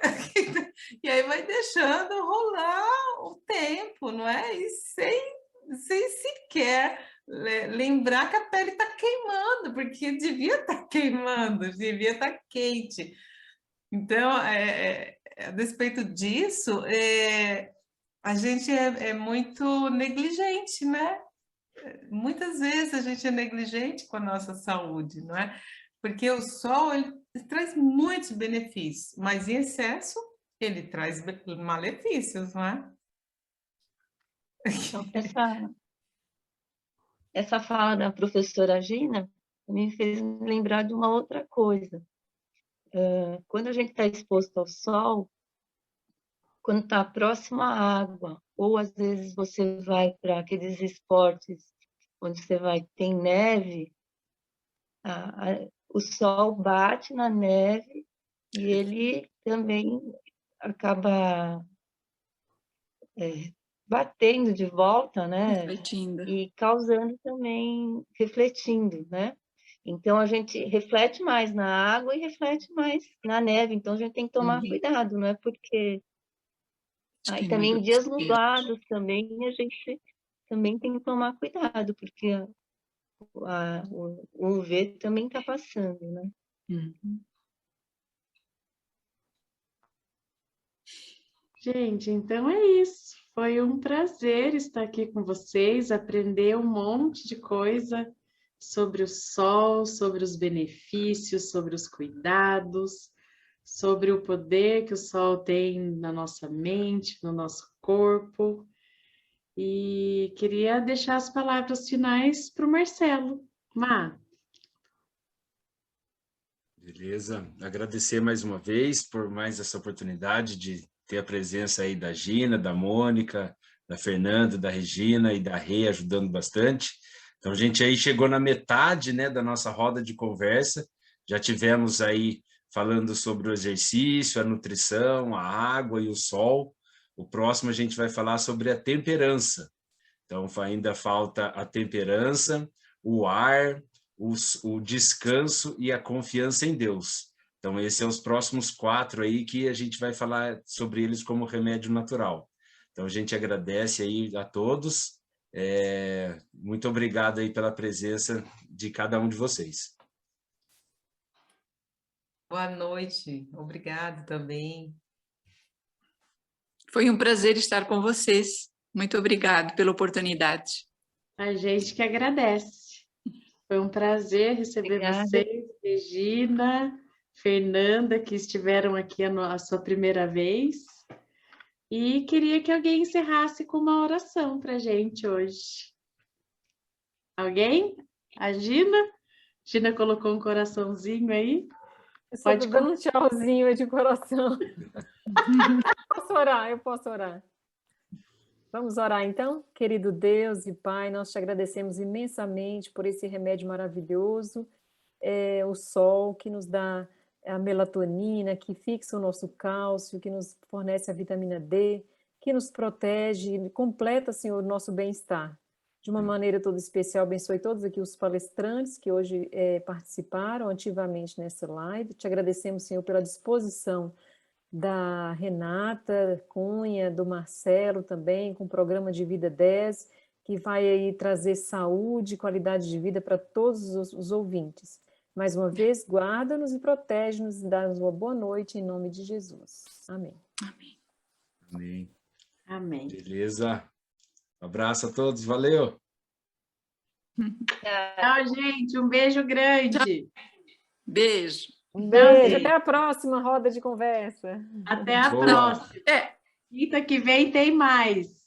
E aí vai deixando rolar o tempo, não é? E sem sequer lembrar que a pele está queimando, porque devia estar queimando, devia estar quente. Então, a despeito disso, a gente é muito negligente, né? Muitas vezes a gente é negligente com a nossa saúde, não é? Porque o sol ele traz muitos benefícios, mas em excesso ele traz malefícios, não é? Então, essa fala da professora Gina me fez lembrar de uma outra coisa. Quando a gente está exposto ao sol, quando está próximo à água, ou às vezes você vai para aqueles esportes onde você vai, tem neve, o sol bate na neve e ele também acaba batendo de volta, né? Refletindo. E causando também, refletindo, né? Então a gente reflete mais na água e reflete mais na neve. Então a gente tem que tomar cuidado, não é porque aí também em dias nublados também a gente também tem que tomar cuidado, porque o UV também está passando, né? Gente, então é isso. Foi um prazer estar aqui com vocês, aprender um monte de coisa sobre o sol, sobre os benefícios, sobre os cuidados, sobre o poder que o sol tem na nossa mente, no nosso corpo. E queria deixar as palavras finais para o Marcelo. Má. Beleza. Agradecer mais uma vez por mais essa oportunidade de ter a presença aí da Gina, da Mônica, da Fernanda, da Regina e da Rê ajudando bastante. Então, a gente aí chegou na metade, né, da nossa roda de conversa. Já tivemos aí falando sobre o exercício, a nutrição, a água e o sol. O próximo a gente vai falar sobre a temperança. Então, ainda falta a temperança, o ar, o descanso e a confiança em Deus. Então, esses são os próximos 4 aí que a gente vai falar sobre eles como remédio natural. Então, a gente agradece aí a todos. Muito obrigado aí pela presença de cada um de vocês. Boa noite, obrigado também. Foi um prazer estar com vocês. Muito obrigado pela oportunidade. A gente que agradece. Foi um prazer receber Obrigada. vocês, Regina, Fernanda, que estiveram aqui a sua primeira vez. E queria que alguém encerrasse com uma oração para a gente hoje. Alguém? A Gina? Gina colocou um coraçãozinho aí. Eu só Pode tô dando um tchauzinho aí de coração. Eu posso orar. Vamos orar então? Querido Deus e Pai, nós te agradecemos imensamente por esse remédio maravilhoso, o sol que nos dá a melatonina, que fixa o nosso cálcio, que nos fornece a vitamina D, que nos protege, completa, Senhor, o nosso bem-estar. De uma maneira toda especial, abençoe todos aqui os palestrantes que hoje participaram ativamente nessa live. Te agradecemos, Senhor, pela disposição da Renata Cunha, do Marcelo também, com o programa de Vida 10, que vai aí trazer saúde e qualidade de vida para todos os ouvintes. Mais uma vez, guarda-nos e protege-nos e dá-nos uma boa noite em nome de Jesus. Amém. Amém. Amém. Amém. Beleza. Um abraço a todos, valeu. Tchau, gente. Um beijo grande. Beijo. Um beijo, Tchau, até a próxima roda de conversa. Até a Boa. próxima. É. Quinta que vem tem mais.